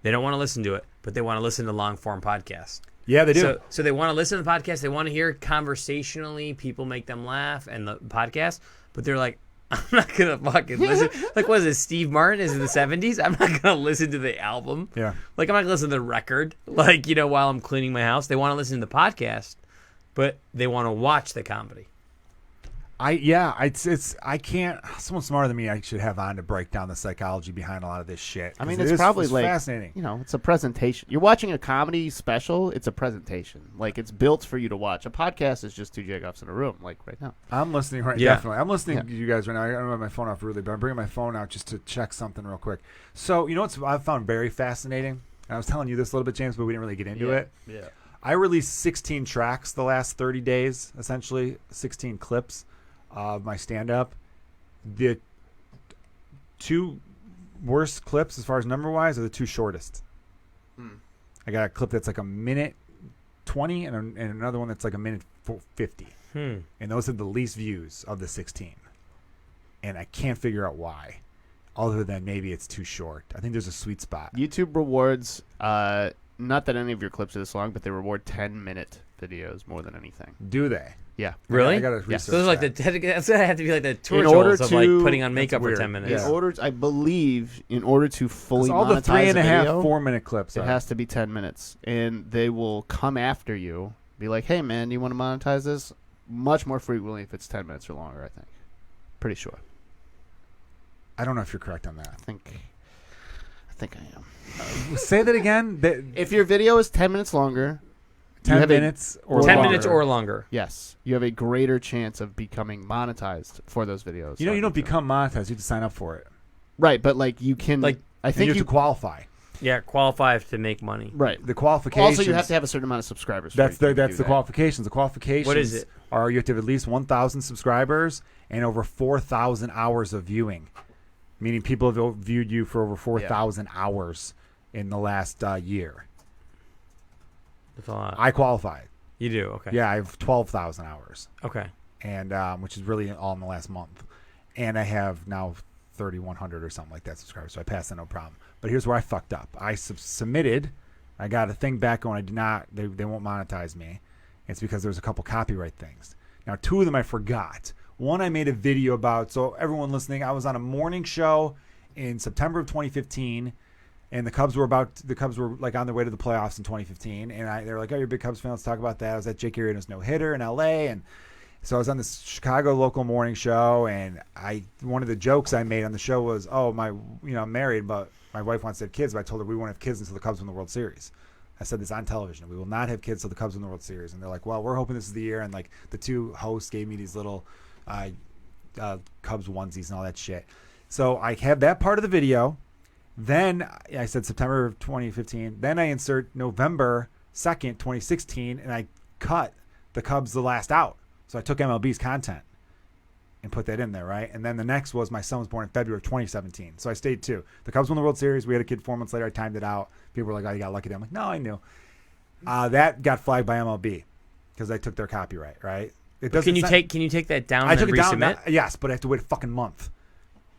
They don't want to listen to it, but they want to listen to long form podcasts. Yeah, they do. So they want to listen to the podcast. They want to hear conversationally people make them laugh and the podcast, but they're like, "I'm not going to fucking listen." Like, what is it, Steve Martin? Is it the 70s? I'm not going to listen to the album. Yeah. Like, I'm not going to listen to the record, like, while I'm cleaning my house. They want to listen to the podcast, but they want to watch the comedy. I can't. Someone smarter than me, I should have on to break down the psychology behind a lot of this shit. I mean, it's probably like fascinating. It's a presentation. You're watching a comedy special. It's a presentation. Like it's built for you to watch. A podcast is just two jagoffs in a room, like right now. I'm listening definitely. I'm listening to you guys right now. I don't have my phone off really, but I'm bringing my phone out just to check something real quick. So what I've found very fascinating. And I was telling you this a little bit, James, but we didn't really get into it. Yeah. I released 16 tracks the last 30 days, essentially 16 clips of my stand-up. The two worst clips as far as number-wise are the two shortest. I got a clip that's like a minute 20 and another one that's like a minute 50. And those are the least views of the 16. And I can't figure out why, other than maybe it's too short. I think there's a sweet spot. YouTube rewards, not that any of your clips are this long, but they reward 10-minute videos more than anything. Do they? Yeah. Really? I gotta research So those are like that. that's gonna have to be like the tour In order of like to- putting on makeup for weird. 10 minutes. Yeah. I believe, in order to fully all the monetize 3.5, a video, 4 minute clips. it has to be 10 minutes. And they will come after you, be like, "Hey, man, do you want to monetize this?" Much more frequently if it's 10 minutes or longer, I think. Pretty sure. I don't know if you're correct on that. I think I am. Say that again. If your video is 10 minutes longer, 10 have minutes or 10 longer. minutes or longer. Yes, you have a greater chance of becoming monetized for those videos. You know, on you don't YouTube. become monetized. You have to sign up for it. Right, but like you can. Like, I And think you have to qualify. Yeah, qualify to make money. Right. The qualifications. Also, you have to have a certain amount of subscribers. That's before you can the do that. qualifications. The qualifications. What is it? Are you have to have at least 1,000 subscribers and over 4,000 hours of viewing, meaning people have viewed you for over 4,000 hours in the last year. That's a lot. I qualify. You do, okay. Yeah, I have 12,000 hours, Okay. and which is really all in the last month, and I have now 3,100 or something like that subscribers, so I passed that no problem. But here's where I fucked up. I submitted. I got a thing back going. I did not. They won't monetize me. It's because there was a couple copyright things. Now, two of them I forgot. One I made a video about. So everyone listening, I was on a morning show in September of 2015, and the Cubs were like on their way to the playoffs in 2015, and they were like, "Oh, you're a big Cubs fan. Let's talk about that." I was at Jake Arrieta's no hitter in LA, and so I was on this Chicago local morning show, and one of the jokes I made on the show was, "Oh, I'm married, but my wife wants to have kids." But I told her we won't have kids until the Cubs win the World Series. I said this on television. We will not have kids till the Cubs win the World Series. And they're like, "Well, we're hoping this is the year." And like the two hosts gave me these little Cubs onesies and all that shit. So I have that part of the video. Then I said September of 2015. Then I insert November 2nd, 2016, and I cut the Cubs the last out. So I took MLB's content and put that in there, right? And then the next was my son was born in February of 2017. So I stayed two. The Cubs won the World Series. We had a kid 4 months later. I timed it out. People were like, "Oh, you got lucky." I'm like, "No, I knew." That got flagged by MLB because I took their copyright, right? Can you take that down I and took it down. resubmit? Yes, but I have to wait a fucking month.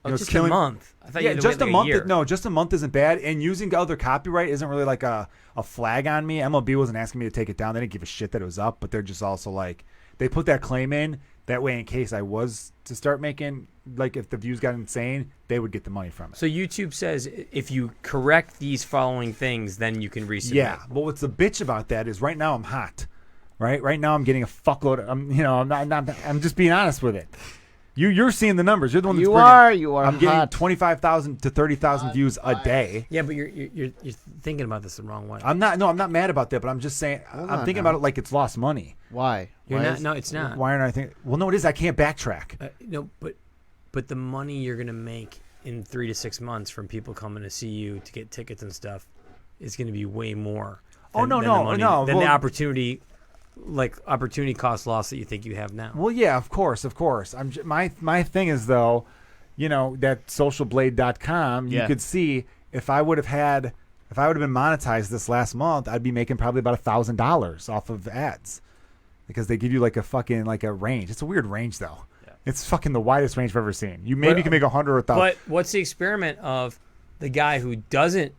Oh, You know, it's just killing- a month. I thought you Yeah, had to just wait a like month. year. No, just a month isn't bad. And using other copyright isn't really like a flag on me. MLB wasn't asking me to take it down. They didn't give a shit that it was up, but they're just also like, they put that claim in that way in case I was to start making, like if the views got insane, they would get the money from it. So YouTube says if you correct these following things, then you can resubmit. Yeah, but what's the bitch about that is right now I'm hot, right? Right now I'm getting a fuckload. I'm just being honest with it. You're seeing the numbers. You're the one that's You bringing- are I'm getting hot. 25,000 to 30,000 views a day. Yeah, but you're thinking about this the wrong way. I'm not mad about that, but I'm just saying Hold I'm on thinking now. about it like it's lost money. Why? You're Why not. is- No, it's not. Why aren't I thinking? Well, no, it is. I can't backtrack. No, but the money you're gonna make in 3 to 6 months from people coming to see you to get tickets and stuff is gonna be way more. Than the Well, opportunity cost loss that you think you have now. Well, yeah, of course. My thing is though, that socialblade.com. You Yeah. could see if I would have been monetized this last month, I'd be making probably about $1,000 off of ads because they give you like a range. It's a weird range though. Yeah. It's fucking the widest range I've ever seen. You maybe can make 100 or 1,000. But what's the experiment of the guy who doesn't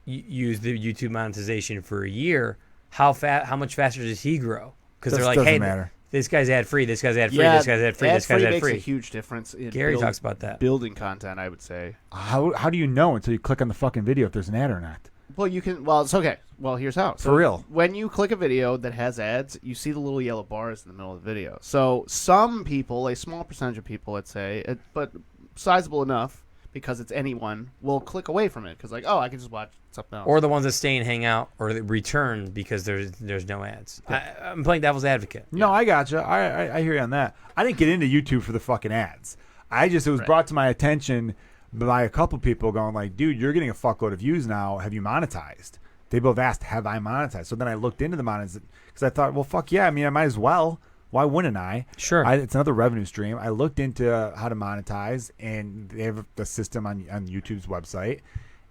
use the YouTube monetization for a year? How much faster does he grow? Because they're like, Doesn't hey, matter. this guy's ad free, this guy's ad free, Yeah, this guy's ad free, this guy's ad makes free. a huge difference. In Gary talks about that. Building content, I would say. How do you know until you click on the fucking video if there's an ad or not? Well, you can. Well, it's okay. Well, here's how. For real. When you click a video that has ads, you see the little yellow bars in the middle of the video. So some people, a small percentage of people, let's say, but sizable enough because it's anyone, will click away from it because like, oh, I can just watch something else. Or the ones that stay and hang out or that return because there's no ads. I'm playing devil's advocate. No, I gotcha. I hear you on that. I didn't get into YouTube for the fucking ads. It was brought to my attention by a couple people going like, dude, you're getting a fuckload of views now. Have you monetized? They both asked, have I monetized? So then I looked into the monetization because I thought, well, fuck yeah. I mean, I might as well. Why wouldn't I? Sure. It's another revenue stream. I looked into how to monetize, and they have the system on YouTube's website.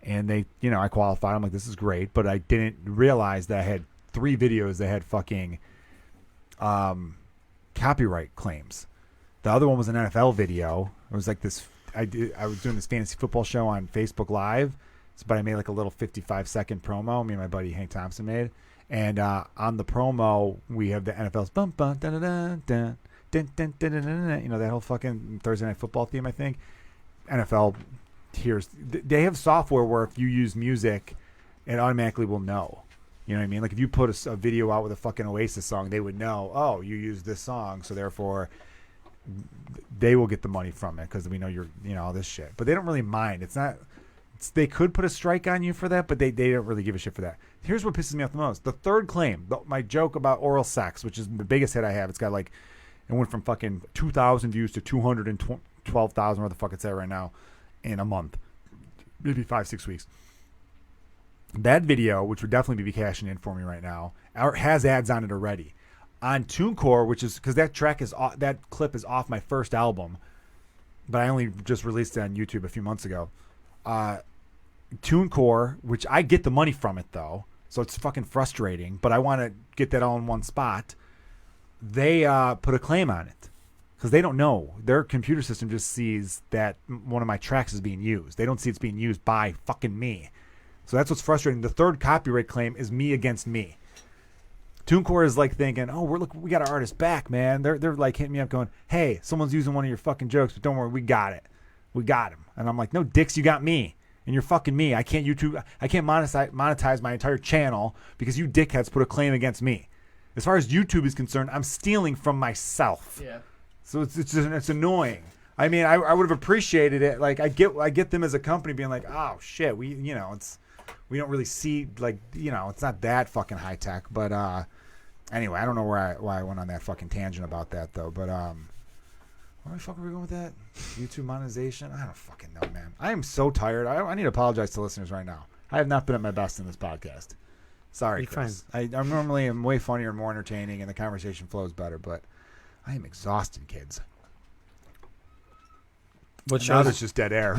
And I qualified. I'm like, this is great. But I didn't realize that I had 3 videos that had fucking copyright claims. The other one was an NFL video. It was like this. I was doing this fantasy football show on Facebook Live, but I made like a little 55-second promo. Me and my buddy Hank Thompson made. And on the promo, we have the NFL's bum bum da da da da dun dun dun dun dun. That whole fucking Thursday Night Football theme. I think NFL hears. They have software where if you use music, it automatically will know. You know what I mean? Like if you put a video out with a fucking Oasis song, they would know. Oh, you use this song, so therefore they will get the money from it because we know you're all this shit. But they don't really mind. It's not. They could put a strike on you for that, but they don't really give a shit for that. Here's what pisses me off the most. The third claim, my joke about oral sex, which is the biggest hit I have. It's got like, it went from fucking 2,000 views to 212,000, where the fuck it's at right now, in a month. Maybe 5-6 weeks. That video, which would definitely be cashing in for me right now, has ads on it already. On TuneCore, which is, because that clip is off my first album, but I only just released it on YouTube a few months ago. TuneCore, which I get the money from it though, so it's fucking frustrating, but I want to get that all in one spot. They put a claim on it because they don't know. Their computer system just sees that one of my tracks is being used. They don't see it's being used by fucking me. So that's what's frustrating. The third copyright claim is me against me. TuneCore is like thinking, oh, we got our artist back, man. They're like hitting me up going, hey, someone's using one of your fucking jokes, but don't worry, we got it. We got him. And I'm like, no, dicks, you got me. And you're fucking me. I can't monetize my entire channel because you dickheads put a claim against me. As far as YouTube is concerned, I'm stealing from myself. Yeah. So it's annoying. I mean, I would have appreciated it. Like I get them as a company being like, oh shit, we don't really see, like, it's not that fucking high tech. But anyway, I don't know why I went on that fucking tangent about that though. But where the fuck are we going with that? YouTube monetization? I don't fucking know, man. I am so tired. I need to apologize to listeners right now. I have not been at my best in this podcast. Sorry, Chris. I normally am way funnier and more entertaining, and the conversation flows better, but I am exhausted, kids. What now shows? there's just dead air.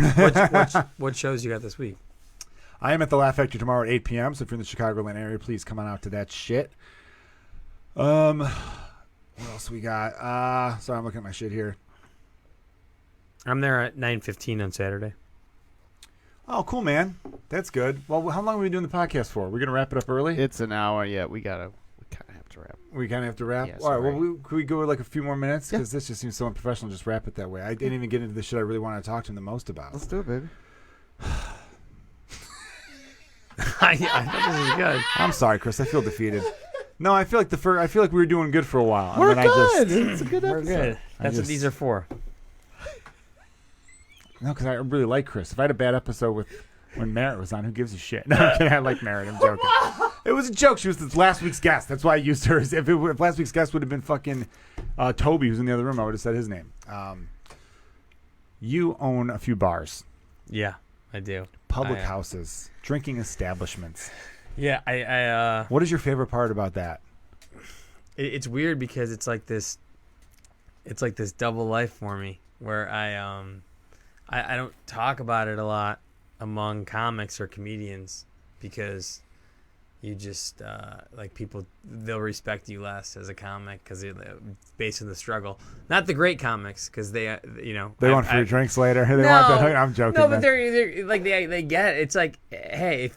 What shows you got this week? I am at the Laugh Factory tomorrow at 8 p.m., so if you're in the Chicagoland area, please come on out to that shit. What else we got? Sorry, I'm looking at my shit here. I'm there at 9:15 on Saturday. Oh, cool, man. That's good. Well, how long are we doing the podcast for? We're going to wrap it up early? It's an hour. Yeah, we kind of have to wrap. We kind of have to wrap? Yeah, all right, sorry. well, could we go like a few more minutes? Yeah. Because this just seems so unprofessional, just wrap it that way. I didn't even get into the shit I really wanted to talk to him the most about. Let's do it, baby. I thought this was good. I'm sorry, Chris. I feel defeated. No, I feel like I feel like we were doing good for a while. We're and then good. It's a good We're episode. good. That's what these are for. No, because I really like Chris. If I had a bad episode with when Merritt was on, who gives a shit? No, I'm kidding. I like Merritt. I'm joking. It was a joke. She was last week's guest. That's why I used her. If last week's guest would have been fucking Toby, who's in the other room, I would have said his name. You own a few bars. Yeah, I do. Public houses. Drinking establishments. Yeah, I What is your favorite part about that? it's weird because it's like this double life for me where I don't talk about it a lot among comics or comedians because you just like people, they'll respect you less as a comic because based on the struggle. Not the great comics because they They want free drinks later. They want that. I'm joking. No, but they're like they get it. It's like, hey,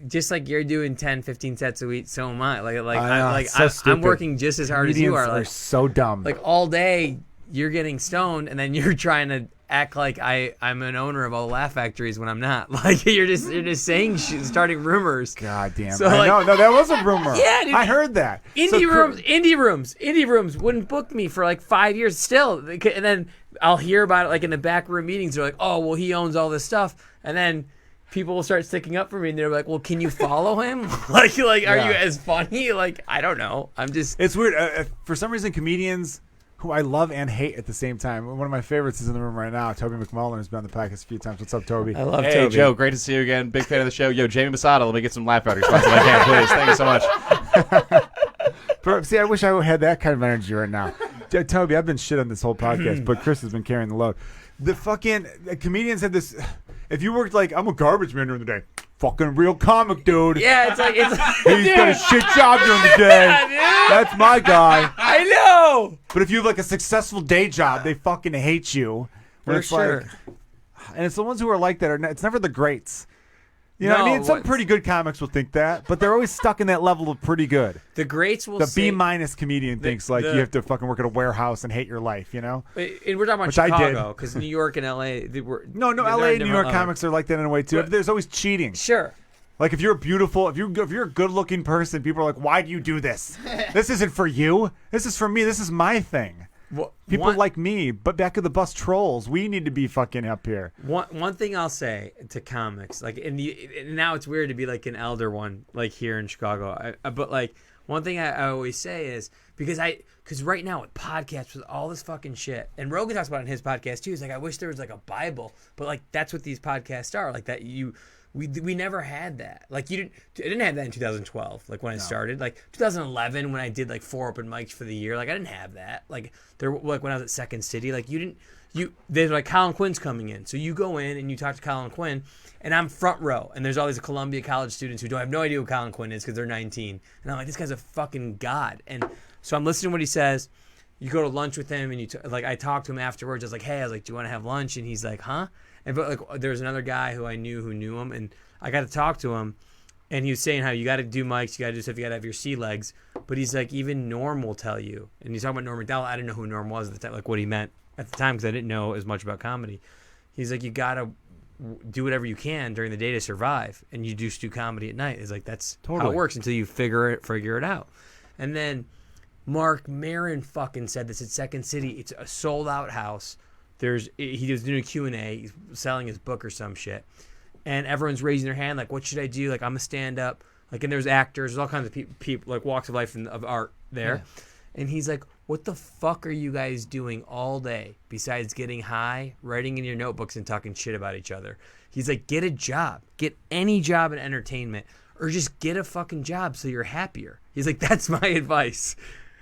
just like you're doing 10, 15 sets a week, so am I. I'm working just as hard as you are. Like, so dumb. Like all day you're getting stoned and then you're trying to act like I'm an owner of all the Laugh Factories when I'm not. Like you're just saying starting rumors. God damn. So, I know. No, that was a rumor. Yeah, dude, I heard that. Indie rooms wouldn't book me for like 5 years still. And then I'll hear about it like in the back room meetings. They're like, oh, well, he owns all this stuff. And then people will start sticking up for me and they're like, well, can you follow him? like, are you as funny? Like, I don't know. It's weird. For some reason, comedians who I love and hate at the same time. One of my favorites is in the room right now. Toby McMullen has been on the podcast a few times. What's up, Toby? I love Hey, Toby. Joe, great to see you again. Big fan of the show. Yo, Jamie Masada, let me get some Laugh Factory spots if I can, please. Thank you so much. See, I wish I had that kind of energy right now. Toby, I've been shit on this whole podcast, but Chris has been carrying the load. The fucking comedians have this. If you worked like, I'm a garbage man during the day. Fucking real comic, dude. Yeah, He's got a shit job during the day. Yeah, dude. That's my guy. I know. But if you have like a successful day job, they fucking hate you. For It's sure. like, and it's the ones who are like that. It's never the greats. You know what I mean? Some pretty good comics will think that, but they're always stuck in that level of pretty good. The greats will The say, B- comedian thinks like you have to fucking work at a warehouse and hate your life, you know? and we're talking about Which I did. Chicago because New York and LA No, they're LA on and New York different comics are like that in a way too. But- There's always cheating. Sure. Like if you're if you're a good-looking person, people are like, "Why do you do this? This isn't for you. This is for me. This is my thing." People like me, but back of the bus trolls. We need to be fucking up here. One thing I'll say to comics, like, and now it's weird to be like an elder one, like here in Chicago. But like one thing I always say is because right now with podcasts with all this fucking shit, and Rogan talks about it in his podcast too. He's like, I wish there was like a Bible, but like that's what these podcasts are, like that we never had that. Like I didn't have that in 2012, like when I started. Like 2011 when I did like 4 open mics for the year, like I didn't have that. Like like when I was at Second City, like there's like Colin Quinn's coming in, so you go in and you talk to Colin Quinn, and I'm front row, and there's all these Columbia College students who don't have no idea who Colin Quinn is because they're 19, and I'm like, this guy's a fucking god. And so I'm listening to what he says. You go to lunch with him, and I talk to him afterwards. I was like, hey, do you want to have lunch? And he's like, huh? And but like there's another guy who I knew him, and I got to talk to him, and he was saying how you got to do mics, you got to do stuff, you got to have your sea legs. But he's like, even Norm will tell you. And he's talking about Norm Macdonald. I didn't know who Norm was at the time, like what he meant at the time, because I didn't know as much about comedy. He's like, you got to do whatever you can during the day to survive, and you just do comedy at night. It's like that's how it works until you figure it out. And then Mark Maron fucking said this at Second City. It's a sold out house. He was doing a Q&A, he's selling his book or some shit, and everyone's raising their hand like, what should I do? Like, I'm a stand-up. Like, and there's actors, there's all kinds of people like walks of life and of art there. Yeah. And he's like, what the fuck are you guys doing all day besides getting high, writing in your notebooks, and talking shit about each other? He's like, get a job. Get any job in entertainment, or just get a fucking job so you're happier. He's like, that's my advice.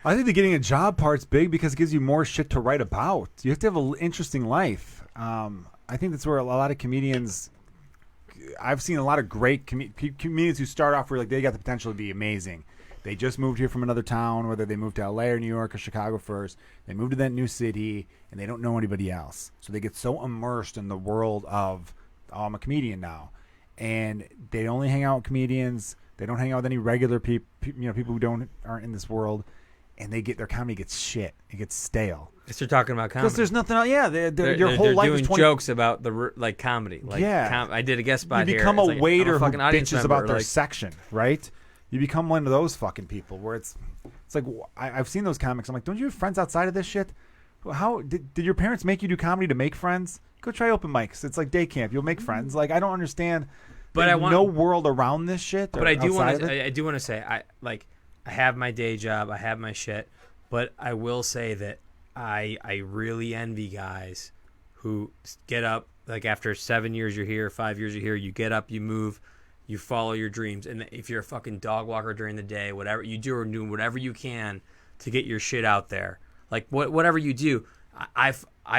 I think the getting a job part's big because it gives you more shit to write about. You have to have an interesting life. I think that's where a lot of comedians. I've seen a lot of great comedians who start off where like they got the potential to be amazing. They just moved here from another town, whether they moved to LA or New York or Chicago first. They moved to that new city, and they don't know anybody else. So they get so immersed in the world of, oh, I'm a comedian now. And they only hang out with comedians. They don't hang out with any regular people, people who aren't in this world. And their comedy gets shit. It gets stale. They're talking about comedy. Because there's nothing else. Yeah, your whole they're life doing is 20 jokes about the comedy. Like, yeah. I did a guest spot here. You here. become a waiter who audience bitches member, about their section, right? You become one of those fucking people where it's like I've seen those comics. I'm like, don't you have friends outside of this shit? How did your parents make you do comedy to make friends? Go try open mics. It's like day camp. You'll make friends. Like I don't understand. But no world around this shit. But I do want to say I have my day job. I have my shit. But I will say that I really envy guys who get up, like after 7 years you're here, 5 years you're here, you get up, you move, you follow your dreams. And if you're a fucking dog walker during the day, whatever you do or doing whatever you can to get your shit out there. Like whatever you do, I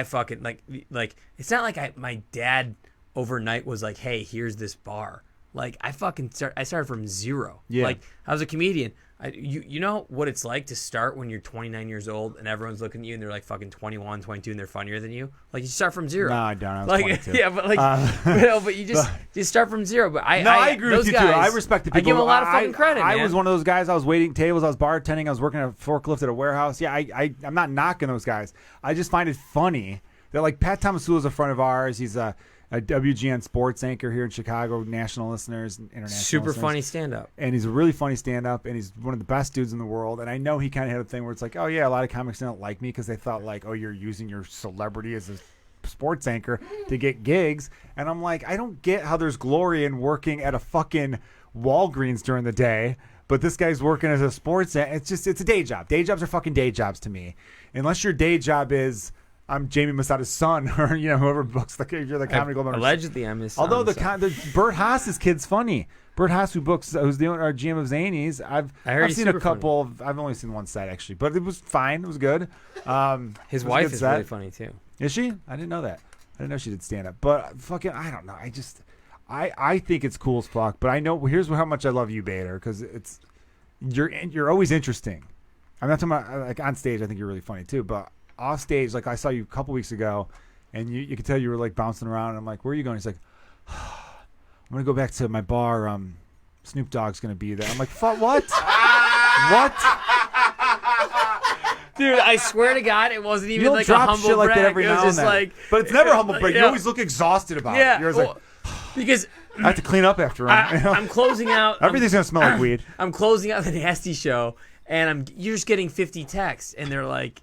fucking like it's not like my dad overnight was like, hey, here's this bar. Like I started from zero. Yeah. Like I was a comedian. You know what it's like to start when you're 29 years old and everyone's looking at you and they're like fucking 21, 22 and they're funnier than you? Like you start from zero. No, I don't. I was like 22. yeah, but like but you just start from zero. But I agree with you guys, too. I respect the people. I give them a lot of fucking credit. I man. was one of those guys. I was waiting tables. I was bartending. I was working at a forklift at a warehouse. Yeah, I'm not knocking those guys. I just find it funny that like Pat Tomasula's a friend of ours. He's a WGN sports anchor here in Chicago, national listeners, international super listeners. funny stand-up. And he's a really funny stand-up, and he's one of the best dudes in the world. And I know he kind of had a thing where it's like, oh, yeah, a lot of comics don't like me because they thought, like, oh, you're using your celebrity as a sports anchor to get gigs. And I'm like, I don't get how there's glory in working at a fucking Walgreens during the day, but this guy's working as a sports anchor. It's a day job. Day jobs are fucking day jobs to me. Unless your day job is... I'm Jamie Masada's son, or whoever books you're the comedy global. Allegedly, I'm his son. Although the Bert Haas's kid's funny. Bert Haas, who's the owner, GM of Zanies. I've seen a couple. I've only seen one set actually, but it was fine. It was good. His wife is really funny too. Is she? I didn't know that. I didn't know she did stand up. But fucking, I don't know. I think it's cool as fuck. But I know here's how much I love you, Bader, because you're always interesting. I'm not talking about like on stage. I think you're really funny too, but. Off stage, like I saw you a couple weeks ago, and you could tell you were like bouncing around. And I'm like, "Where are you going?" He's like, "I'm gonna go back to my bar. Snoop Dogg's gonna be there." I'm like, "What? What?" Dude, I swear to God, it wasn't even You'll like drop a humble shit like brag. that every it was now just and then. like, but it's never humble brag. Yeah. You always look exhausted about it. You're like, because I have to clean up after him. I'm closing out. Everything's gonna smell like weed. I'm closing out the Nasty Show, and you're just getting 50 texts, and they're like,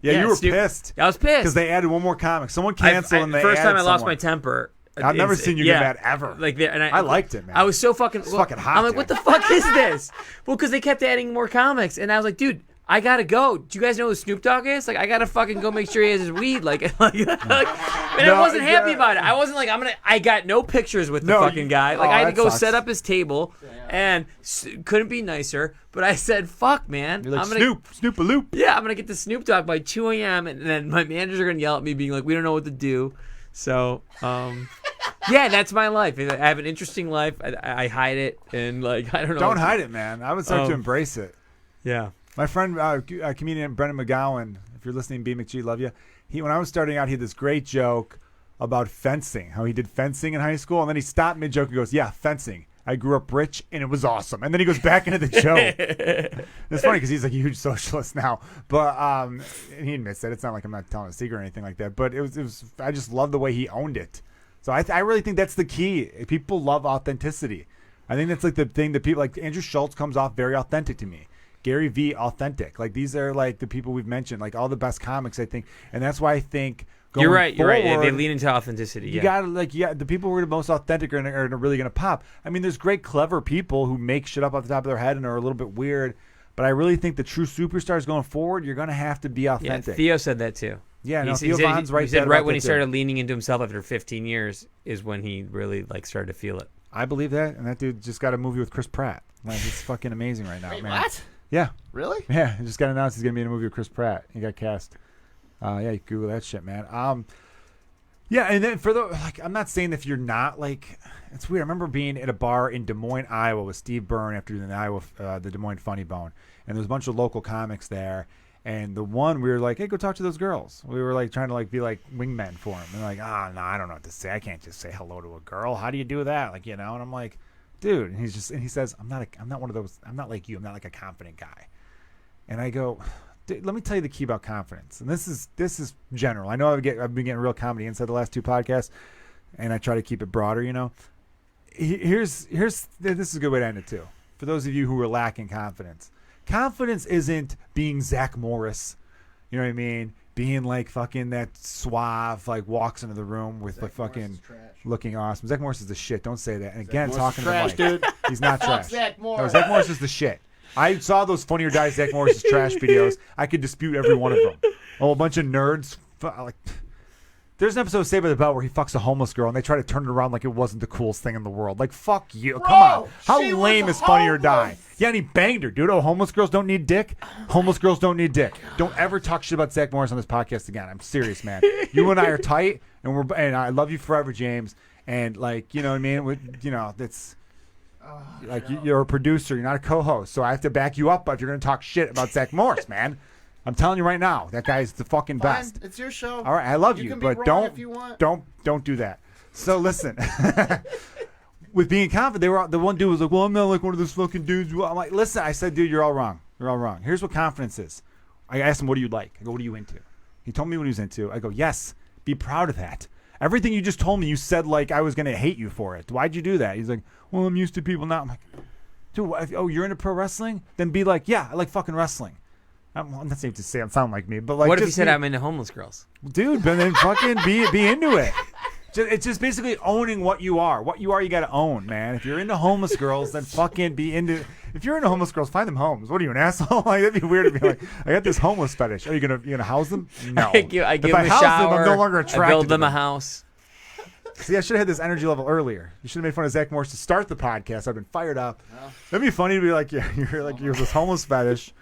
Yeah, you were Snoop- pissed. I was pissed Because they added one more comic. Someone canceled and they first time added I lost someone. my temper. I've never seen you get mad ever. I liked it, man. I was so fucking. It's fucking hot, I'm like, dude. what the fuck is this? Well, because they kept adding more comics, and I was like, dude, I gotta go. Do you guys know who Snoop Dogg is? Like, I gotta fucking go make sure he has his weed. And I wasn't happy about it. I wasn't like, I got no pictures with the fucking guy. Like, I had to go set up his table, and couldn't be nicer. But I said, fuck, man. You're like, I'm gonna, Snoop-a-loop. Yeah, I'm gonna get the Snoop Dogg by 2 a.m. and then my managers are gonna yell at me, being like, we don't know what to do. So, yeah, that's my life. I have an interesting life. I hide it, and like, I don't know. Don't hide it, man. I would start to embrace it. Yeah. My friend, comedian Brendan McGowan, if you're listening, B. McGee, love you. When I was starting out, he had this great joke about fencing, how he did fencing in high school, and then he stopped mid-joke and goes, yeah, fencing. I grew up rich, and it was awesome. And then he goes back into the joke. It's funny because he's like a huge socialist now. But and he admits that. It's not like I'm not telling a secret or anything like that. But it was I just love the way he owned it. So I really think that's the key. People love authenticity. I think that's like the thing that people, like Andrew Schultz comes off very authentic to me. Gary Vee, authentic. Like these are like the people we've mentioned, like all the best comics, I think. And that's why I think going You're right. forward, They lean into authenticity. You gotta the people who are the most authentic are really gonna pop. I mean, there's great, clever people who make shit up off the top of their head and are a little bit weird. But I really think the true superstars going forward, you're gonna have to be Yeah, authentic. Theo said that too. Yeah, no, he Theo said, Von's right. He said there right about when he that, started too. leaning into himself after 15 years is when he really like started to feel it. I believe that, and that dude just got a movie with Chris Pratt. Like, it's fucking amazing right now, Wait, man. what? Yeah, Really? yeah. He just got announced he's gonna be in a movie with Chris Pratt. He got cast. Yeah, you Google that shit, man. Yeah, and then for the I'm not saying if you're not like, it's weird. I remember being at a bar in Des Moines, Iowa, with Steve Byrne after doing the Des Moines Funny Bone, and there was a bunch of local comics there. And the one we were like, hey, go talk to those girls. We were like trying to like be like wingmen for him, and like, no, I don't know what to say. I can't just say hello to a girl. How do you do that? Like, And I'm like, dude. And he says, I'm not one of those. I'm not like you. I'm not like a confident guy. And I go, dude, let me tell you the key about confidence. And this is general. I know I've been getting real comedy inside the last 2 podcasts, and I try to keep it broader. Here's this is a good way to end it too. For those of you who are lacking confidence, confidence isn't being Zach Morris. You know what I mean? Being like fucking that suave, like walks into the room with the fucking looking awesome. Zach Morris is the shit. Don't say that. And again, talking to trash, the mic. dude. He's not Fuck trash. Zach Morris. No, Zach Morris is the shit. I saw those Funny or Die Zach Morris's trash videos. I could dispute every one of them. Oh, a bunch of nerds. Like, there's an episode of Saved by the Bell where he fucks a homeless girl and they try to turn it around like it wasn't the coolest thing in the world. Like, fuck you. Come on. How she lame was is Funny or Die? homeless. Yeah, and he banged her, dude. Oh, homeless girls don't need dick? Homeless girls don't need dick. Don't ever talk shit about Zach Morris on this podcast again. I'm serious, man. You and I are tight, and I love you forever, James. And, like, you know what I mean? That's... Like, you're a producer. You're not a co-host. So I have to back you up if you're going to talk shit about Zach Morris, man. I'm telling you right now. That guy's the fucking Fine, best. it's your show. All right, I love You you, can be but wrong if you want. don't do that. So listen, with being confident, the one dude was like, "Well, I'm not like one of those fucking dudes." I'm like, "Listen," I said, "Dude, you're all wrong. You're all wrong. Here's what confidence is." I asked him, "What do you like?" I go, "What are you into?" He told me what he was into. I go, "Yes, be proud of that." Everything you just told me, you said like I was gonna hate you for it. Why'd you do that? He's like, "Well, I'm used to people now." I'm like, "Dude, you're into pro wrestling? Then be like, yeah, I like fucking wrestling." I'm not safe to say I sound like me, but like, What if he just said be- I'm into homeless girls? Dude, but then fucking be into it. It's just basically owning what you are. What you are, you got to own, man. If you're into homeless girls, then fucking be into. If you're into homeless girls, find them homes. What are you, an asshole? Like, that'd be weird to be like, I got this homeless fetish. Are you gonna house them? No. I give if them I a house shower. them, I'm no longer I attracted. build to them a them. house. See, I should have had this energy level earlier. You should have made fun of Zach Morris to start the podcast. I've been fired up. That'd be funny to be like, yeah, you're this homeless fetish.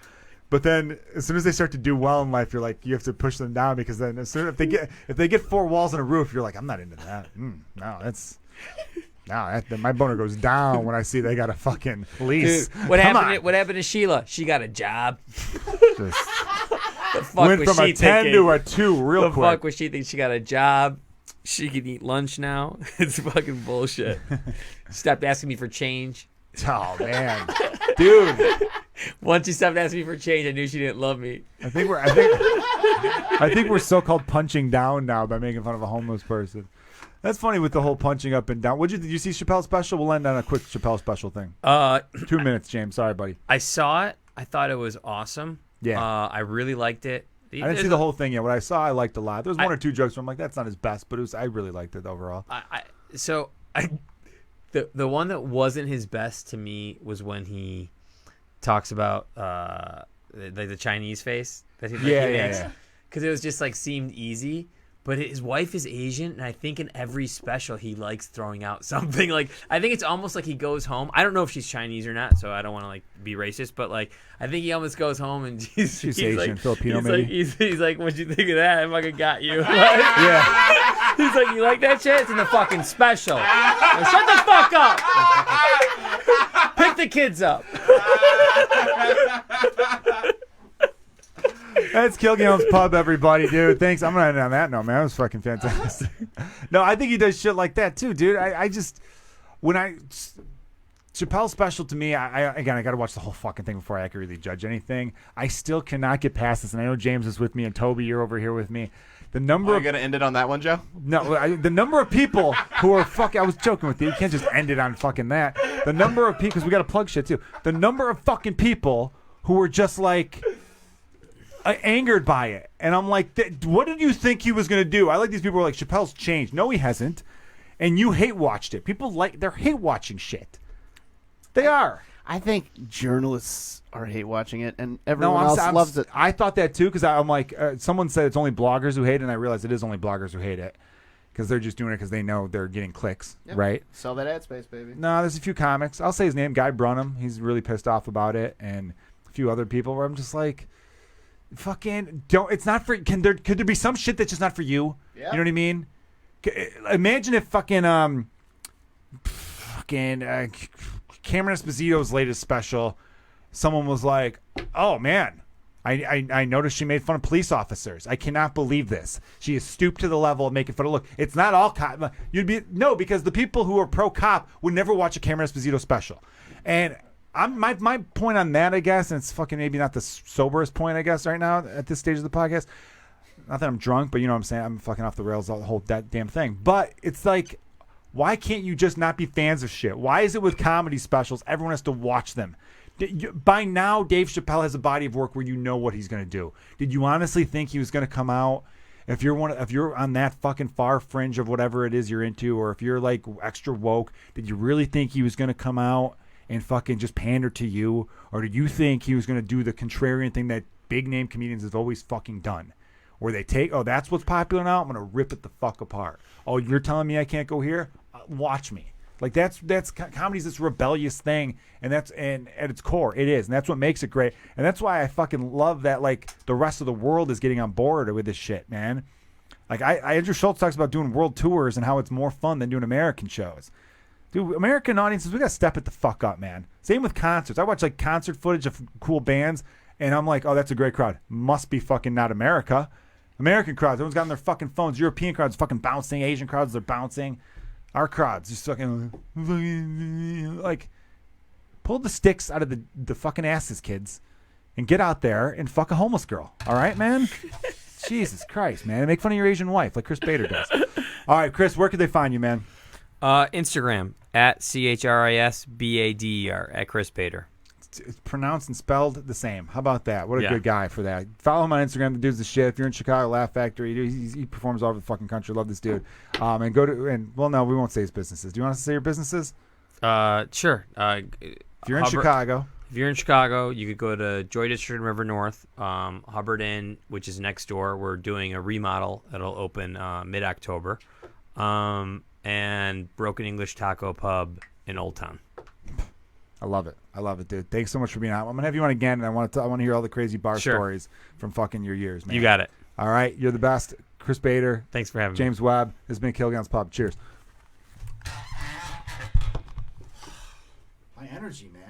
But then, as soon as they start to do well in life, you're like, you have to push them down because then, as soon if they get 4 walls and a roof, you're like, I'm not into that. My boner goes down when I see they got a fucking lease. Dude, what Come happened? on. What happened to Sheila? She got a job. Just The fuck went was from she a 10 thinking? to a 2 real The quick. fuck was she thinking? She got a job. She can eat lunch now. It's fucking bullshit. Stopped asking me for change. Oh man, dude. Once she stopped asking me for change, I knew she didn't love me. I think we're so-called punching down now by making fun of a homeless person. That's funny with the whole punching up and down. Did you see Chappelle's special? We'll end on a quick Chappelle special thing. 2 minutes, James. Sorry, buddy. I saw it. I thought it was awesome. Yeah. I really liked it. I didn't see the whole thing yet. What I saw, I liked a lot. There was one or two jokes where I'm like, that's not his best, but I really liked it overall. The one that wasn't his best to me was when he talks about like the Chinese face that he makes. Because it was just like seemed easy. But his wife is Asian, and I think in every special he likes throwing out something. Like, I think it's almost like he goes home. I don't know if she's Chinese or not, so I don't want to like be racist. But like, I think he almost goes home and he's Asian, like, Filipino, he's maybe. Like, he's like, what'd you think of that? I fucking got you. Yeah. He's like, you like that shit? It's in the fucking special. Like, shut the fuck up. Pick the kids up. That's Kilgallon's Pub, everybody, dude. Thanks. I'm gonna end on that note, man. That was fucking fantastic. No, I think he does shit like that too, dude. I just Chappelle's special to me. I got to watch the whole fucking thing before I accurately judge anything. I still cannot get past this, and I know James is with me, and Toby, you're over here with me. The number Are you gonna end it on that one, Joe? No, the number of people who are fucking. I was joking with you. You can't just end it on fucking that. The number of people, because we got to plug shit too. The number of fucking people who were just like. Angered by it, and I'm like, what did you think he was gonna do? I like these people who are like, Chappelle's changed. No, he hasn't. And you hate watched it. People they're hate watching shit. They are. I think journalists are hate watching it, and everyone else loves it. I thought that too, because I'm like, someone said it's only bloggers who hate it, and I realized it is only bloggers who hate it, because they're just doing it because they know they're getting clicks, right? Sell that ad space, baby. No, there's a few comics. I'll say his name, Guy Brunham. He's really pissed off about it, and a few other people where I'm just like. Fucking don't. It's not for. Could there be some shit that's just not for you? Yeah. You know what I mean? Imagine if Cameron Esposito's latest special, someone was like, "Oh man, I noticed she made fun of police officers. I cannot believe this. She has stooped to the level of making fun of. Look, it's not all cop. Because the people who are pro cop would never watch a Cameron Esposito special, and." My point on that, I guess, and it's fucking maybe not the soberest point, I guess, right now at this stage of the podcast. Not that I'm drunk, but you know what I'm saying. I'm fucking off the rails, the whole that damn thing. But it's like, why can't you just not be fans of shit? Why is it with comedy specials, everyone has to watch them? By now, Dave Chappelle has a body of work where you know what he's going to do. Did you honestly think he was going to come out? If you're on that fucking far fringe of whatever it is you're into, or if you're like extra woke, did you really think he was going to come out and fucking just pander to you? Or did you think he was going to do the contrarian thing that big name comedians have always fucking done? Where they take, that's what's popular now, I'm going to rip it the fuck apart. Oh, you're telling me I can't go here? Watch me. Like that's comedy's this rebellious thing, and at its core it is, and that's what makes it great. And that's why I fucking love that like the rest of the world is getting on board with this shit, man. Like Andrew Schultz talks about doing world tours and how it's more fun than doing American shows. Dude, American audiences, we got to step it the fuck up, man. Same with concerts. I watch like concert footage of cool bands, and I'm like, oh, that's a great crowd. Must be fucking not America. American crowds, everyone's got on their fucking phones. European crowds fucking bouncing. Asian crowds, they're bouncing. Our crowds just fucking like pull the sticks out of the fucking asses, kids, and get out there and fuck a homeless girl. All right, man? Jesus Christ, man. Make fun of your Asian wife like Chris Bader does. All right, Chris, where could they find you, man? Instagram at CHRISBADER at Chris Bader. It's pronounced and spelled the same. How about that? What a good guy for that. Follow him on Instagram. The dude's the shit. If you're in Chicago, Laugh Factory, he performs all over the fucking country. Love this dude. And go to no, we won't say his businesses. Do you want us to say your businesses? Sure. If you're in Chicago. If you're in Chicago, you could go to Joy District and River North, Hubbard Inn, which is next door. We're doing a remodel that'll open mid-October, and Broken English Taco Pub in Old Town. I love it, dude. Thanks so much for being on. I'm gonna have you on again, and I want to hear all the crazy bar stories from fucking your years, man. You got it. All right, you're the best, Chris Bader. Thanks for having me. James Webb. This has been Kilgallon's Pub. Cheers. My energy, man.